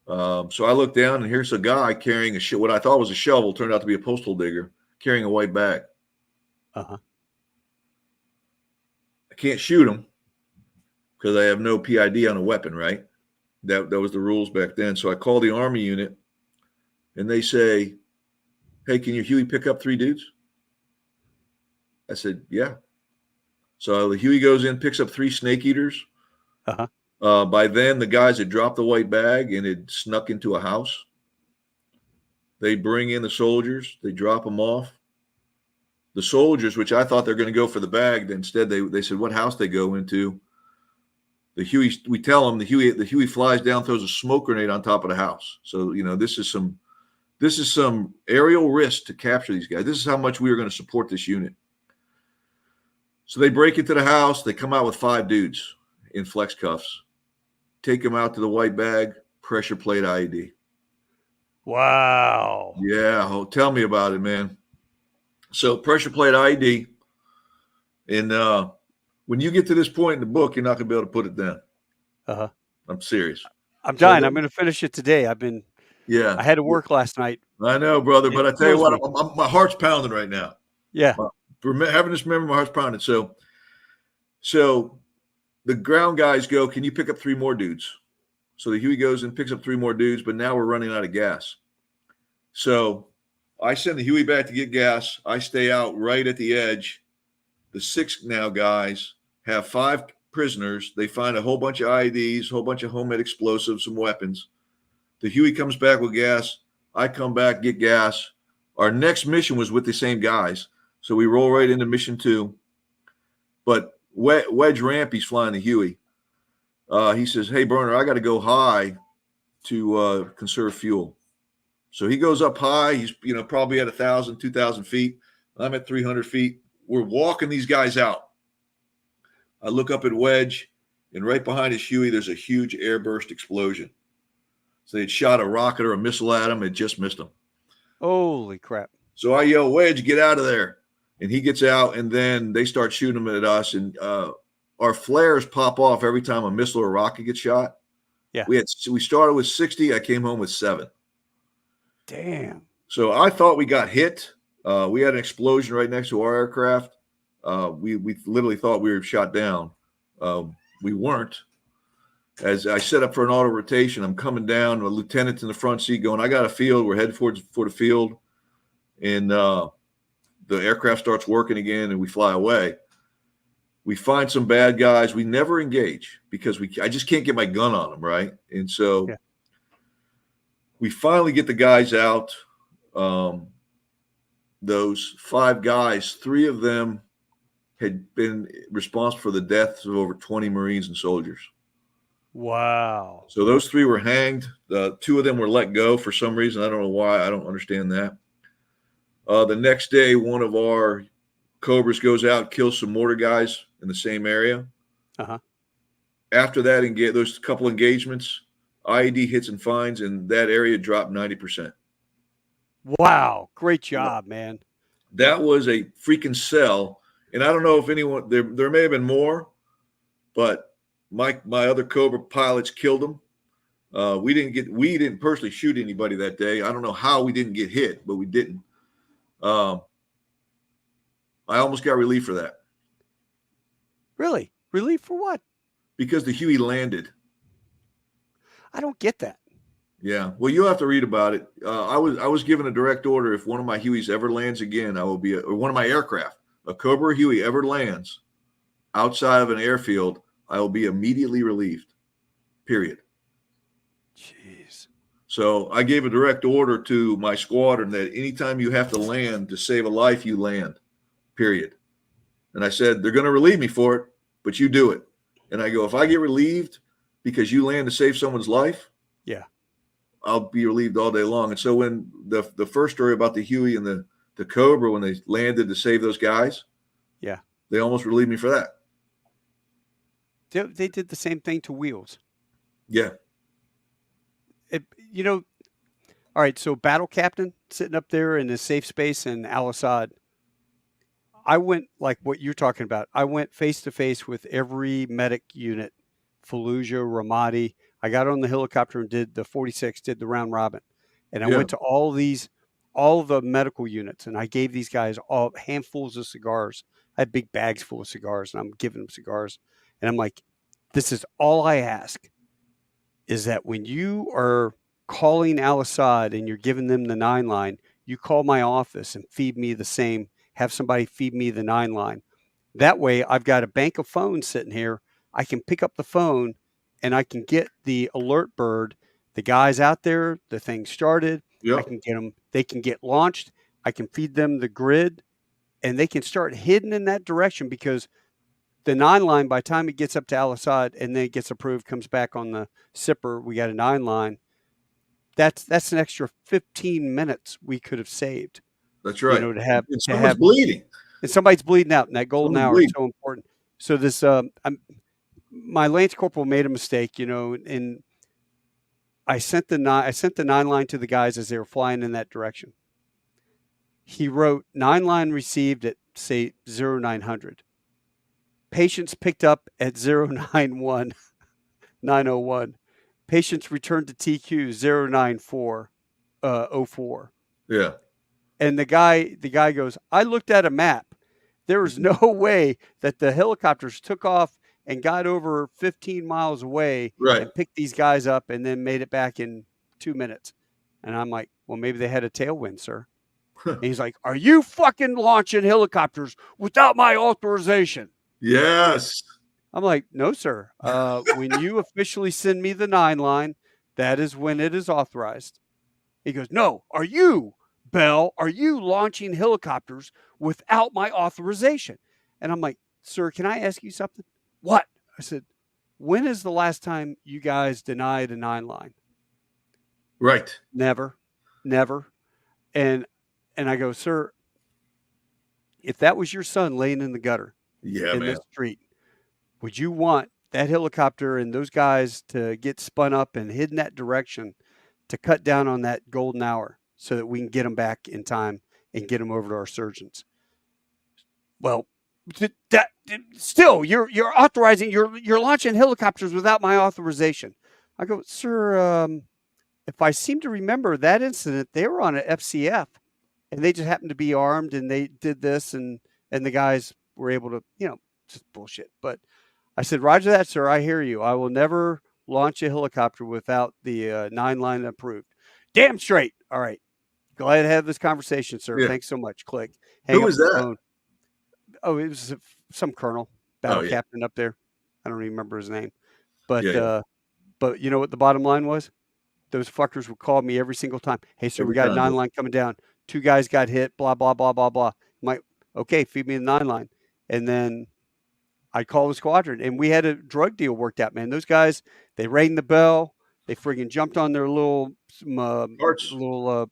So I looked down, and here's a guy carrying what I thought was a shovel, turned out to be a postal digger, carrying a white bag. Uh-huh. I can't shoot him because I have no PID on a weapon, right? That was the rules back then. So I call the Army unit, and they say, hey, can your Huey pick up 3 dudes? I said, yeah. So the Huey goes in, picks up 3 snake eaters. Uh-huh. By then, the guys had dropped the white bag and had snuck into a house. They bring in the soldiers. They drop them off. The soldiers, which I thought they're going to go for the bag, instead they said what house they go into. The Huey, we tell them the Huey flies down, throws a smoke grenade on top of the house. So this is some aerial risk to capture these guys. This is how much we are going to support this unit. So they break into the house. They come out with 5 dudes in flex cuffs. Take them out to the white bag, pressure plate IED. Wow. Yeah, tell me about it, man. So pressure plate IED, and when you get to this point in the book, you're not going to be able to put it down. Uh-huh. I'm serious. I'm dying. I'm going to finish it today. I had to work last night. I know, brother, but I tell you what, my heart's pounding right now. Yeah. Having this memory, my heart's pounding. So the ground guys go, can you pick up 3 more dudes? So the Huey goes and picks up 3 more dudes, but now we're running out of gas. So I send the Huey back to get gas. I stay out right at the edge. The 6 now guys have 5 prisoners. They find a whole bunch of IEDs, a whole bunch of homemade explosives, some weapons. The Huey comes back with gas. I come back, get gas. Our next mission was with the same guys. So we roll right into mission 2. But Wedge Rampy's flying the Huey. He says, hey, Burner, I got to go high to conserve fuel. So he goes up high. He's probably at 1,000, 2,000 feet. I'm at 300 feet. We're walking these guys out. I look up at Wedge, and right behind his Huey, there's a huge airburst explosion. So they'd shot a rocket or a missile at him. It just missed him. Holy crap. So I yell, Wedge, get out of there. And he gets out, and then they start shooting them at us. And our flares pop off every time a missile or a rocket gets shot. Yeah. We started with 60. I came home with 7. Damn. So I thought we got hit. We had an explosion right next to our aircraft. We literally thought we were shot down. We weren't. As I set up for an auto rotation, I'm coming down. A lieutenant's in the front seat going, I got a field. We're headed for the field. And the aircraft starts working again, and we fly away. We find some bad guys. We never engage because I just can't get my gun on them, right? And so Yeah. we finally get the guys out. Those 5 guys, 3 of them had been responsible for the deaths of over 20 Marines and soldiers. Wow. So those 3 were hanged. 2 of them were let go for some reason. I don't know why. I don't understand that. The next day, one of our Cobras goes out, kills some mortar guys in the same area. Uh-huh. After that, those couple engagements, IED hits and finds, and that area dropped 90%. Wow. Great job, man. That was a freaking cell. And I don't know if anyone there may have been more, but my other Cobra pilots killed them. We didn't personally shoot anybody that day. I don't know how we didn't get hit, but we didn't. I almost got relief for that. Really? Relief for what? Because the Huey landed. I don't get that. Yeah. Well, you'll have to read about it. I was given a direct order. If one of my Hueys ever lands again, I will be or one of my aircraft, a Cobra Huey ever lands outside of an airfield, I will be immediately relieved. Period. Jeez. So I gave a direct order to my squadron that anytime you have to land to save a life, you land. Period. And I said, they're going to relieve me for it, but you do it. And I go, if I get relieved because you land to save someone's life, yeah, I'll be relieved all day long. And so when the first story about the Huey and the Cobra, when they landed to save those guys, yeah, they almost relieved me for that. They did the same thing to Wheels. Yeah. All right, so battle captain sitting up there in a safe space in Al Assad. I went like what you're talking about. I went face to face with every medic unit, Fallujah, Ramadi. I got on the helicopter and did the 46, did the round robin. And I went to all the medical units, and I gave these guys all handfuls of cigars. I had big bags full of cigars, and I'm giving them cigars. And I'm like, this is all I ask, is that when you are calling Al Assad and you're giving them the 9 line, you call my office and feed me the same, have somebody feed me the 9 line. That way, I've got a bank of phones sitting here. I can pick up the phone and I can get the alert bird, the guys out there, the thing started. Yep. I can get them, they can get launched. I can feed them the grid and they can start heading in that direction, because the 9 line, by the time it gets up to Al Assad and then it gets approved, comes back on the SIPR, we got a 9 line. That's an extra 15 minutes we could have saved. That's right. To have and someone's bleeding. And somebody's bleeding out, and that golden Someone's hour bleeding. is so important. So this, my Lance Corporal made a mistake, and I sent the 9 line to the guys as they were flying in that direction. He wrote 9 line received at say 0900. Patients picked up at 091 901. Patients returned to TQ 094 04. Yeah. And the guy goes, I looked at a map. There was no way that the helicopters took off and got over 15 miles away and picked these guys up and then made it back in 2 minutes. And I'm like, well, maybe they had a tailwind, sir. And he's like, are you fucking launching helicopters without my authorization? Yes. I'm like, no, sir. When you officially send me the 9 line, that is when it is authorized. He goes, no, are you launching helicopters without my authorization? And I'm like, sir, can I ask you something? What? I said, when is the last time you guys denied a 9 line? Right. Never. And I go, sir, if that was your son laying in the gutter in the street, would you want that helicopter and those guys to get spun up and hit in that direction to cut down on that golden hour so that we can get them back in time and get them over to our surgeons? Well, that still you're authorizing, you're launching helicopters without my authorization. I go, sir, if I seem to remember that incident, they were on an FCF and they just happened to be armed and they did this and the guys were able to, just bullshit. But I said, roger that, sir. I hear you. I will never launch a helicopter without the 9 line approved. Damn straight. All right. Glad to have this conversation, sir. Yeah. Thanks so much. Click. Who was that? Phone. Oh, it was some colonel. battle yeah. captain up there. I don't even remember his name. But Yeah, yeah. you know what the bottom line was? Those fuckers would call me every single time. Hey, sir, we Every got a time, 9 bro. line coming down. 2 guys got hit, blah, blah, blah, blah, blah. I'm like, okay, feed me the 9 line. And then I call the squadron, and we had a drug deal worked out, man. Those guys, they rang the bell. They friggin' jumped on their Hearts, little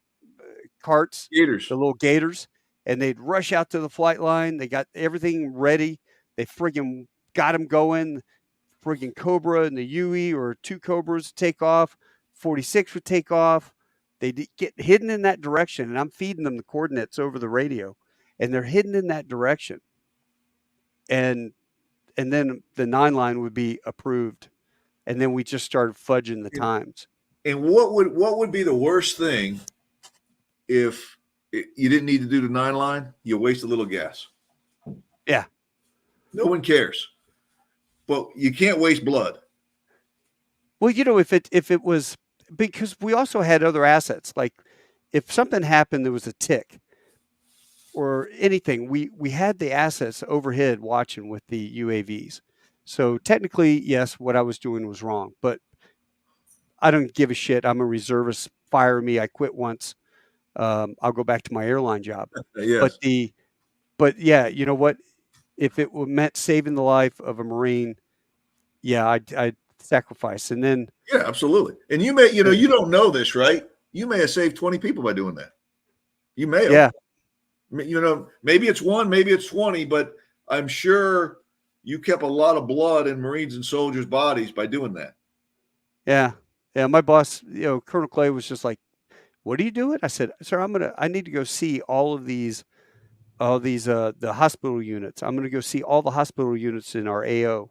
carts, Gators. the little gators, and they'd rush out to the flight line. They got everything ready. They friggin' got them going. Friggin' Cobra and the UE or 2 Cobras take off. 46 would take off. They get hidden in that direction, and I'm feeding them the coordinates over the radio, and they're hidden in that direction. And then the 9 line would be approved, and then we just started fudging the times. And what would be the worst thing if you didn't need to do the 9 line? You waste a little gas. Yeah. No one cares. But you can't waste blood. Well, you know, if it was, because we also had other assets, like if something happened, there was a tick or anything, we had the assets overhead watching with the UAVs. So technically, yes, what I was doing was wrong, but I don't give a shit. I'm a reservist. Fire me. I quit once. I'll go back to my airline job. But Yes. but yeah, you know what? If it meant saving the life of a Marine, yeah, I'd sacrifice. And then, Yeah, absolutely. And you may, you don't know this, right? You may have saved 20 people by doing that. You may have. yeah, Maybe it's 1, maybe it's 20, but I'm sure you kept a lot of blood in Marines and soldiers' bodies by doing that. yeah, yeah. My boss, Colonel Clay was just like, "What are you doing?" I said, "Sir, I need to go see all these the hospital units. I'm gonna go see all the hospital units in our AO."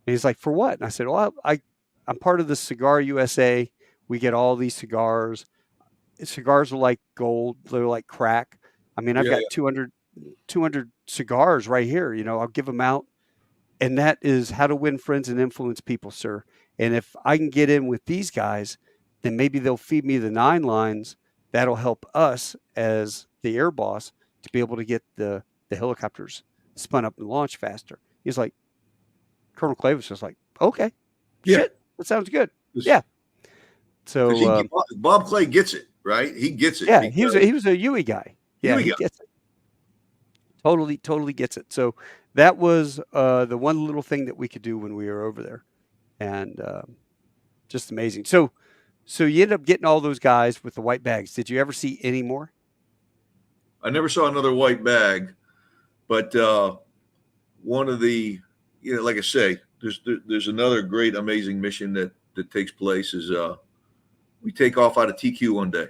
And he's like, "For what?" And I said, "Well, I'm part of the Cigar USA. We get all these cigars. Cigars are like gold. They're like crack. I mean, I've Yeah, got yeah. 200 cigars right here. I'll give them out. And that is how to win friends and influence people, sir. And if I can get in with these guys, then maybe they'll feed me the 9 lines. That'll help us as the air boss to be able to get the helicopters spun up and launched faster." He's like, Colonel Clay was just like, "Okay, Yeah. shit, that sounds good." Yeah. Because So Bob Clay gets it, right? He gets it yeah, because he was a Huey guy. Yeah, Huey he got gets it. Totally gets it. So that was the one little thing that we could do when we were over there, and just amazing. So you end up getting all those guys with the white bags. Did you ever see any more? I never saw another white bag, but one of the, like I say, there's another great, amazing mission that takes place is we take off out of TQ one day.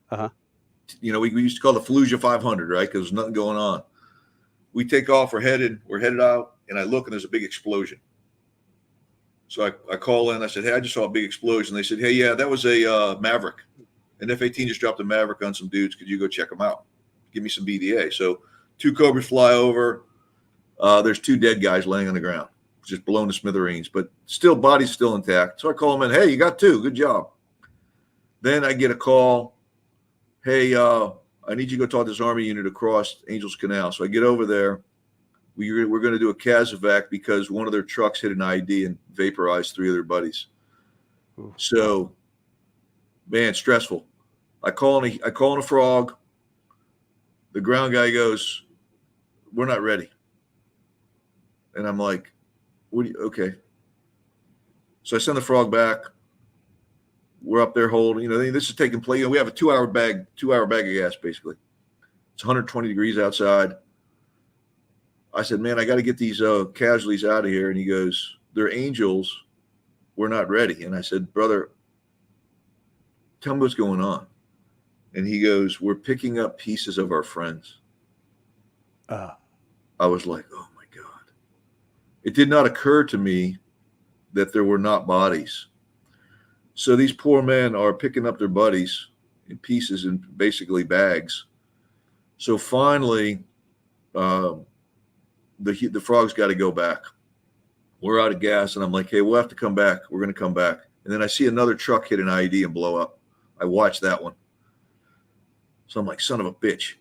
Uh-huh. We used to call the Fallujah 500, right? Because there's nothing going on. We take off, we're headed out, and I look and there's a big explosion. So I call in, I said, "Hey, I just saw a big explosion." They said, "Hey, yeah, that was a Maverick. An F-18 just dropped a Maverick on some dudes. Could you go check them out? Give me some BDA." So 2 Cobras fly over. There's 2 dead guys laying on the ground, just blown to smithereens, but still, body's still intact. So I call them in. "Hey, you got 2. Good job." Then I get a call. "Hey, I need you to go talk to this Army unit across Angels Canal." So I get over there. We're going to do a CASEVAC because one of their trucks hit an ID and vaporized 3 of their buddies. Ooh. So, man, stressful. I call in a frog. The ground guy goes, "We're not ready." And I'm like, okay. So I send the frog back. We're up there holding, this is taking place. We have a 2-hour bag of gas, basically. It's 120 degrees outside. I said, "Man, I got to get these casualties out of here." And he goes, "They're angels. We're not ready." And I said, "Brother, tell me what's going on." And he goes, "We're picking up pieces of our friends." I was like, oh my God. It did not occur to me that there were not bodies. So these poor men are picking up their buddies in pieces in basically bags. So finally, the frog's got to go back. We're out of gas, and I'm like, "Hey, we'll have to come back. We're going to come back." And then I see another truck hit an IED and blow up. I watched that one. So I'm like, son of a bitch.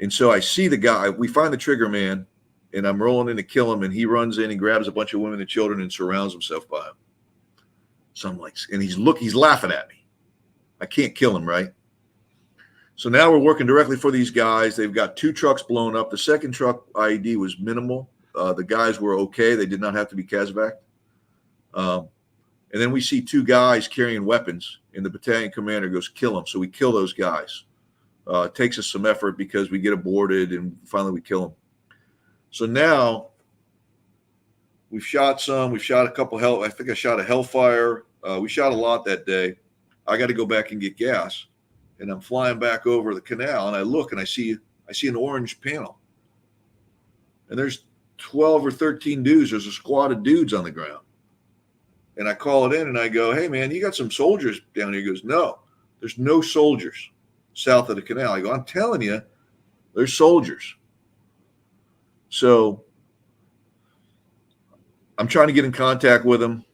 And so I see the guy. We find the trigger man, and I'm rolling in to kill him, and he runs in and grabs a bunch of women and children and surrounds himself by him. So I'm like, and he's laughing at me. I can't kill him, right? So now we're working directly for these guys. They've got 2 trucks blown up. The second truck IED was minimal. The guys were okay. They did not have to be casevaced. And then we see 2 guys carrying weapons, and the battalion commander goes, kill them. So we kill those guys. It takes us some effort because we get aborted, and finally we kill them. So now we've shot some. We've shot a couple I think I shot a Hellfire. We shot a lot that day. I got to go back and get gas. And I'm flying back over the canal, and I look, and I see an orange panel. And there's 12 or 13 dudes. There's a squad of dudes on the ground. And I call it in, and I go, hey, man, you got some soldiers down here? He goes, no, there's no soldiers south of the canal. I go, I'm telling you, there's soldiers. So I'm trying to get in contact with them.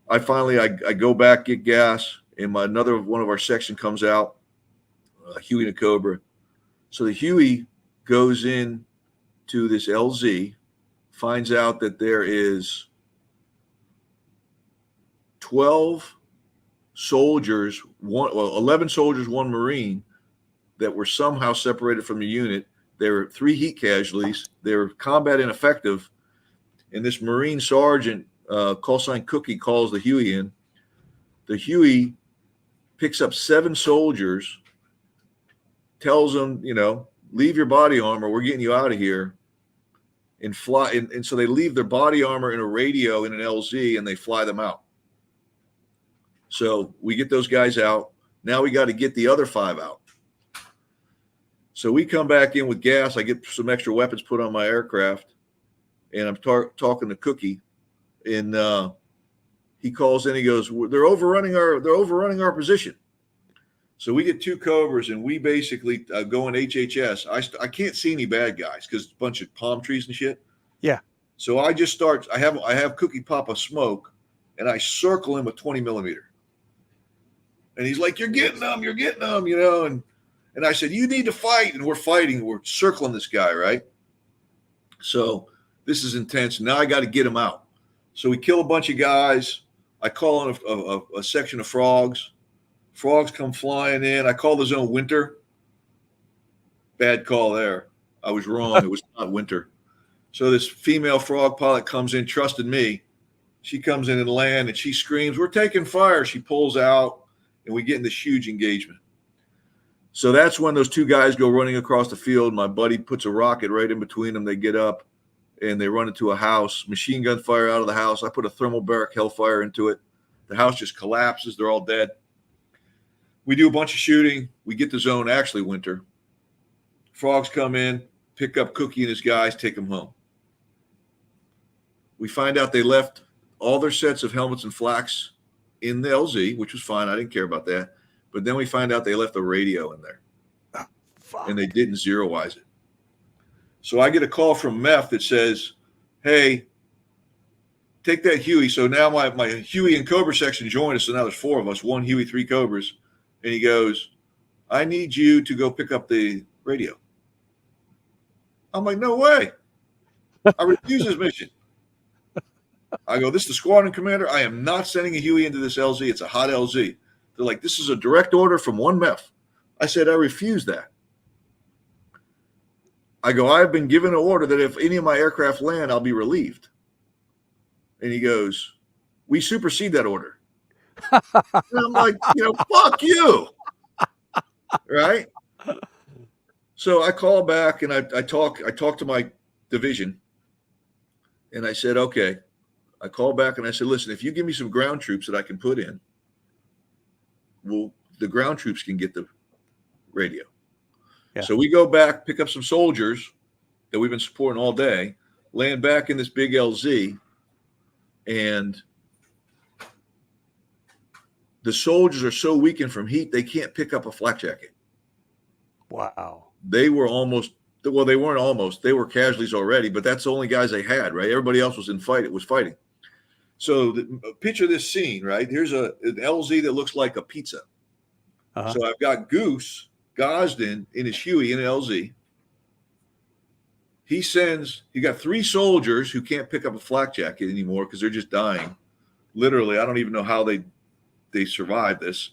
I go back, get gas, and another one of our section comes out, Huey and a Cobra. So the Huey goes in to this LZ, finds out that there is 12 soldiers, 11 soldiers, 1 Marine that were somehow separated from the unit. There were 3 heat casualties. They were combat ineffective. And this Marine sergeant, call sign Cookie, calls the Huey in. The Huey picks up 7 soldiers, tells them, leave your body armor. We're getting you out of here. And fly. And so they leave their body armor in a radio in an LZ, and they fly them out. So we get those guys out. Now we got to get the other 5 out. So we come back in with gas. I get some extra weapons put on my aircraft, and I'm talking to Cookie, and he calls in. He goes, "They're overrunning our position." So we get 2 Cobras, and we basically go in HHS. I can't see any bad guys because it's a bunch of palm trees and shit. Yeah. So I just start. I have Cookie pop a smoke, and I circle him with 20 millimeter. And he's like, "You're getting them, And I said, "You need to fight," and we're fighting. We're circling this guy, right? So this is intense. Now I got to get him out. So we kill a bunch of guys. I call in a section of frogs. Frogs come flying in. I call the zone winter. Bad call there. I was wrong. It was not winter. So this female frog pilot comes in, trusted me. She comes in and land, and she screams, "We're taking fire." She pulls out, and we get in this huge engagement. So that's when those 2 guys go running across the field. My buddy puts a rocket right in between them. They get up, and they run into a house. Machine gun fire out of the house. I put a thermal barrack Hellfire into it. The house just collapses. They're all dead. We do a bunch of shooting. We get the zone, actually winter. Frogs come in, pick up Cookie and his guys, take them home. We find out they left all their sets of helmets and flaks in the LZ, which was fine. I didn't care about that. But then we find out they left the radio in there. And they didn't zeroize it. So I get a call from MEF that says, "Hey, take that Huey." So now my Huey and Cobra section joined us. So now there's 4 of us, 1 Huey, 3 Cobras. And he goes, "I need you to go pick up the radio." I'm like, "No way. I refuse this mission." I go, "This is the squadron commander. I am not sending a Huey into this LZ. It's a hot LZ." They're like, "This is a direct order from 1 MEF. I said, "I refuse that." I go, "I've been given an order that if any of my aircraft land, I'll be relieved." And he goes, "We supersede that order." And I'm like, fuck you. Right? So I call back, and I talk to my division, and I said, "Okay." I called back and I said, "Listen, if you give me some ground troops that I can put in, well, the ground troops can get the radio." Yeah. So we go back, pick up some soldiers that we've been supporting all day, land back in this big LZ, and the soldiers are so weakened from heat, they can't pick up a flak jacket. Wow. They were almost, well, they weren't almost, they were casualties already, but that's the only guys they had, right? Everybody else was fighting. So picture this scene, right? Here's an LZ that looks like a pizza. Uh-huh. So I've got Goose, Gosden in his Huey in an LZ. You got 3 soldiers who can't pick up a flak jacket anymore because they're just dying. Literally, I don't even know how they survived this.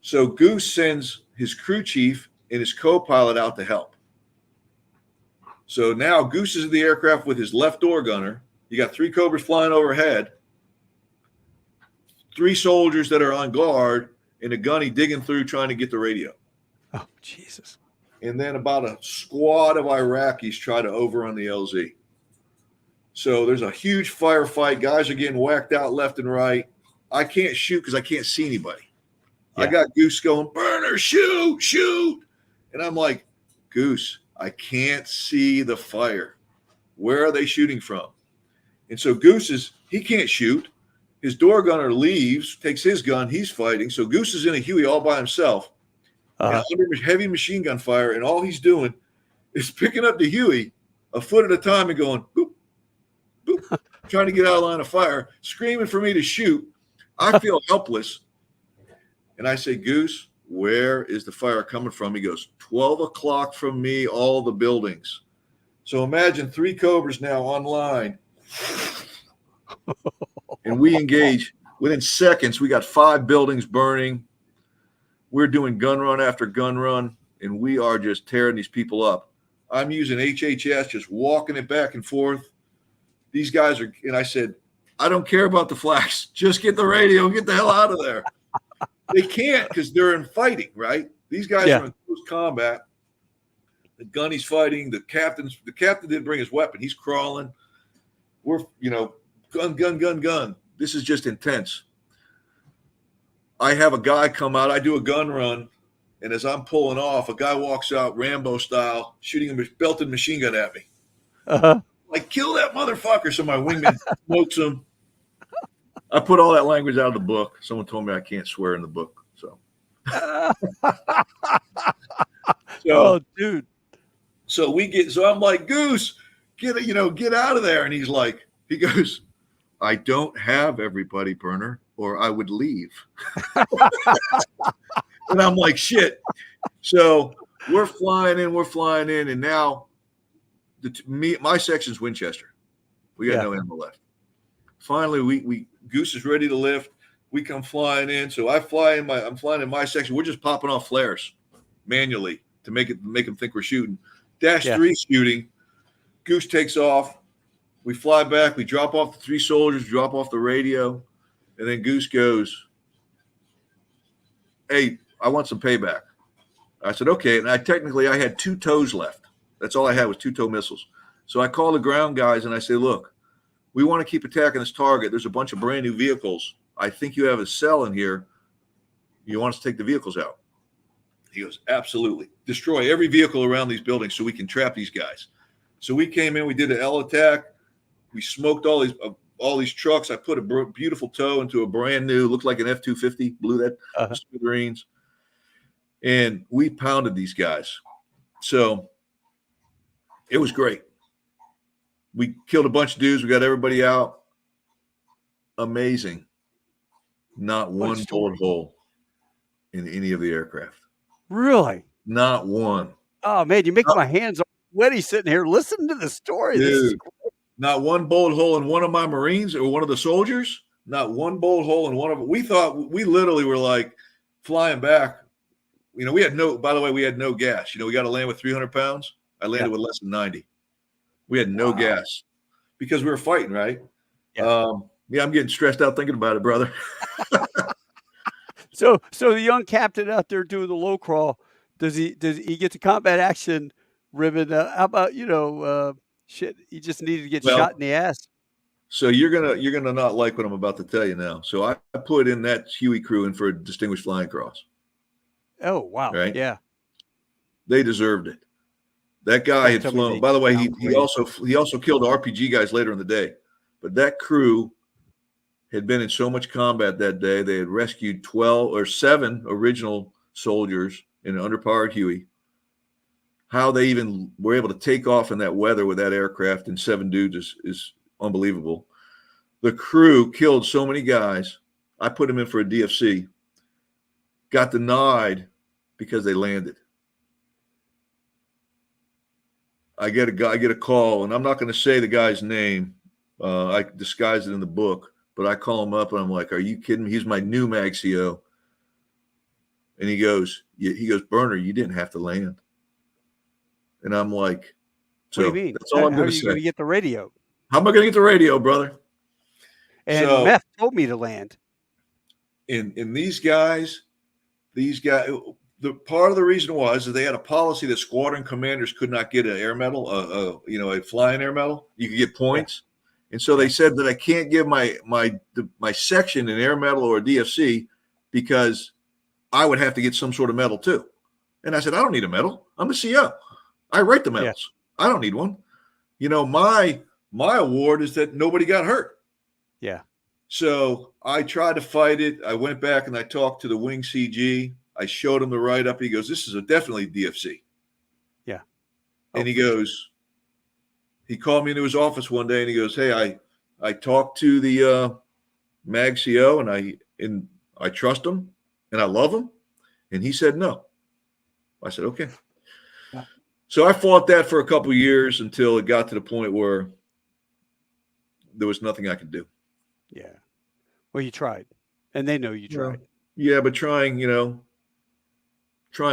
So Goose sends his crew chief and his co-pilot out to help. So now Goose is in the aircraft with his left door gunner. You got 3 Cobras flying overhead, 3 soldiers that are on guard, and a gunny digging through trying to get the radio. Oh, Jesus. And then about a squad of Iraqis try to overrun the LZ. So there's a huge firefight. Guys are getting whacked out left and right. I can't shoot because I can't see anybody. Yeah. I got Goose going, Burner, shoot, shoot. And I'm like, Goose, I can't see the fire. Where are they shooting from? And so Goose he can't shoot. His door gunner leaves, takes his gun. He's fighting. So Goose is in a Huey all by himself. And under heavy machine gun fire, and all he's doing is picking up the Huey a foot at a time and going, boop, boop, trying to get out of line of fire, screaming for me to shoot. I feel helpless. And I say, Goose, where is the fire coming from? He goes, 12 o'clock from me, all the buildings. So imagine 3 Cobras now online. And we engage. Within seconds, we got 5 buildings burning. We're doing gun run after gun run, and we are just tearing these people up. I'm using HHS, just walking it back and forth. These guys are, and I said, I don't care about the flags. Just get the radio, get the hell out of there. They can't because they're in fighting, right? These guys are in close combat. The gunny's fighting. The captain didn't bring his weapon. He's crawling. We're, gun. This is just intense. I have a guy come out. I do a gun run, and as I'm pulling off, a guy walks out Rambo style, shooting a belted machine gun at me. Like, kill that motherfucker. So my wingman smokes him. I put all that language out of the book. Someone told me I can't swear in the book. So, oh, dude. So I'm like, Goose, get out of there. And he goes, I don't have everybody, Burner, or I would leave. And I'm like, shit. So we're flying in, and now my section's Winchester. We got no ammo left. Finally, Goose is ready to lift. We come flying in. So I'm flying in my section. We're just popping off flares manually to make them think we're shooting. Dash 3 shooting. Goose takes off. We fly back. We drop off the 3 soldiers, drop off the radio. And then Goose goes, hey, I want some payback. I said, okay. And I had 2 toes left. That's all I had was 2 tow missiles. So I call the ground guys and I say, look, we want to keep attacking this target. There's a bunch of brand new vehicles. I think you have a cell in here. You want us to take the vehicles out? He goes, absolutely. Destroy every vehicle around these buildings so we can trap these guys. So we came in. We did an L attack. We smoked all these trucks. I put a beautiful tow into a brand new, looked like an F-250, blew that smithereens. And we pounded these guys. So it was great. We killed a bunch of dudes. We got everybody out. Amazing. Not one bullet hole in any of the aircraft. Really? Not one. Oh, man, you make my hands all sweaty sitting here listening to the story. Dude, this is not one bullet hole in one of my Marines or one of the soldiers. Not one bullet hole in one of them. We literally were like flying back. We had no gas. We got to land with 300 pounds. I landed with less than 90. We had no gas because we were fighting, right? Yeah. I'm getting stressed out thinking about it, brother. So the young captain out there doing the low crawl, does he get the combat action ribbon? How about shit? He just needed to get shot in the ass. So you're gonna not like what I'm about to tell you now. So I put in that Huey crew in for a Distinguished Flying Cross. Oh wow! Right? Yeah, they deserved it. That guy had flown. By the way, he also killed RPG guys later in the day. But that crew had been in so much combat that day. They had rescued 7 original soldiers in an underpowered Huey. How they even were able to take off in that weather with that aircraft and 7 dudes is unbelievable. The crew killed so many guys. I put them in for a DFC. Got denied because they landed. I get a call, and I'm not going to say the guy's name. I disguise it in the book, but I call him up and I'm like, "Are you kidding me? He's my new mag CO." And he goes, "Burner, you didn't have to land." And I'm like, What do "So you mean? that's all I'm How going are to you going to say. get the radio? How am I going to get the radio, brother?" And Meth told me to land. In these guys, the part of the reason was that they had a policy that squadron commanders could not get an air medal, a flying air medal. You could get points, and so they said that I can't give my section an air medal or a DFC because I would have to get some sort of medal too. And I said, I don't need a medal. I'm a CO. I write the medals. I don't need one. My award is that nobody got hurt. Yeah. So I tried to fight it. I went back and I talked to the wing CG. I showed him the write-up. He goes, "This is definitely DFC." Yeah. And he goes, he called me into his office one day and he goes, "Hey, I talked to the mag CO and I trust him and I love him." And he said no. I said, "Okay." Yeah. So I fought that for a couple of years until it got to the point where there was nothing I could do. Yeah. Well, you tried, and they know you tried. Yeah, but trying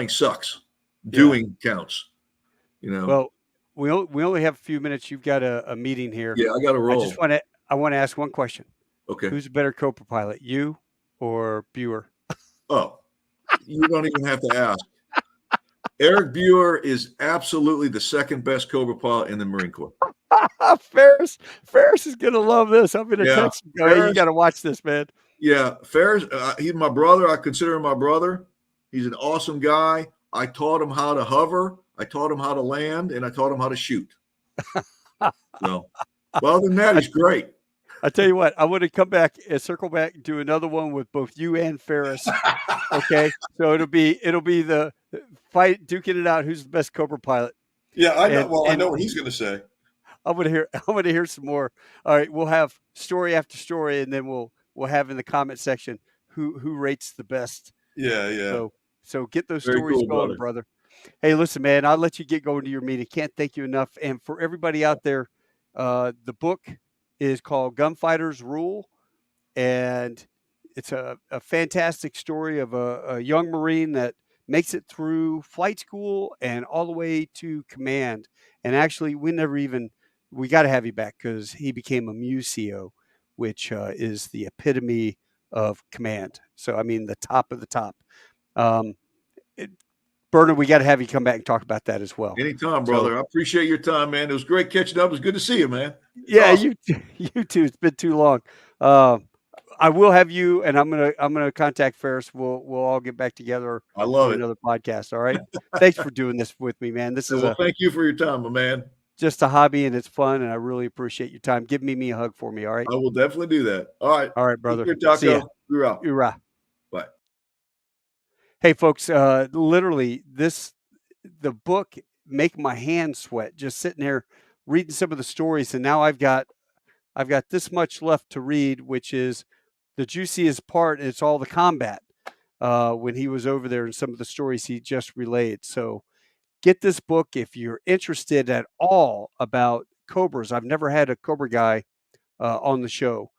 sucks. Doing counts. Well, we only have a few minutes. You've got a meeting here. Yeah, I got to roll. I want to ask one question. Okay. Who's a better Cobra pilot, you or Buer? Oh, you don't even have to ask. Eric Buer is absolutely the second best Cobra pilot in the Marine Corps. Ferris is gonna love this. I'm gonna text him. Hey, you got to watch this, man. Yeah, Ferris. He's my brother. I consider him my brother. He's an awesome guy. I taught him how to hover. I taught him how to land, and I taught him how to shoot. So, well, other than that, he's great. I tell you what, I want to come back and circle back and do another one with both you and Ferris. Okay, so it'll be the fight, duking it out. Who's the best Cobra pilot? Yeah, I know. I know what he's going to say. I want to hear some more. All right, we'll have story after story, and then we'll have in the comment section who rates the best. Yeah. So get those stories going, brother. Hey, listen, man, I'll let you get going to your meeting. Can't thank you enough. And for everybody out there, the book is called Gunfighters Rule, and it's a fantastic story of a young Marine that makes it through flight school and all the way to command. And actually, we got to have you back because he became a MUSEO, which is the epitome of command. So, I mean, the top of the top. Bernard, we got to have you come back and talk about that as well. Anytime, brother. I appreciate your time, man. It was great catching up. It was good to see you, man. Awesome. You too. It's been too long. I will have you, and I'm gonna contact Ferris. We'll all get back together. I love it. Another podcast. All right. Thanks for doing this with me, man. Thank you for your time, my man. Just a hobby, and it's fun, and I really appreciate your time. Give me a hug for me. All right. I will definitely do that. All right, brother. See ya. Hoorah. Bye. Hey, folks. Literally, the book make my hands sweat just sitting there reading some of the stories, and now I've got this much left to read, which is the juiciest part. It's all the combat when he was over there and some of the stories he just relayed. So get this book if you're interested at all about Cobras. I've never had a Cobra guy on the show.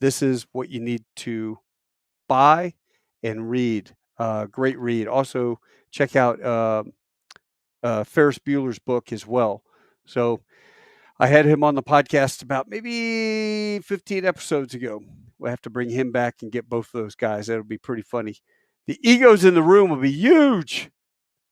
This is what you need to buy and read. Great read. Also, check out Ferris Bueller's book as well. So I had him on the podcast about maybe 15 episodes ago. We'll have to bring him back and get both of those guys. That'll be pretty funny. The egos in the room will be huge.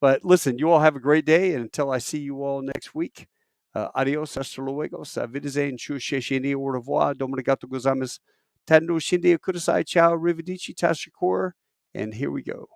But listen, you all have a great day. And until I see you all next week, adios, hasta luego, sa wiedersehen, shini, au revoir, domarigato gozaimasu, tando shinde kudasai, ciao, rivedici, tashikor. And here we go.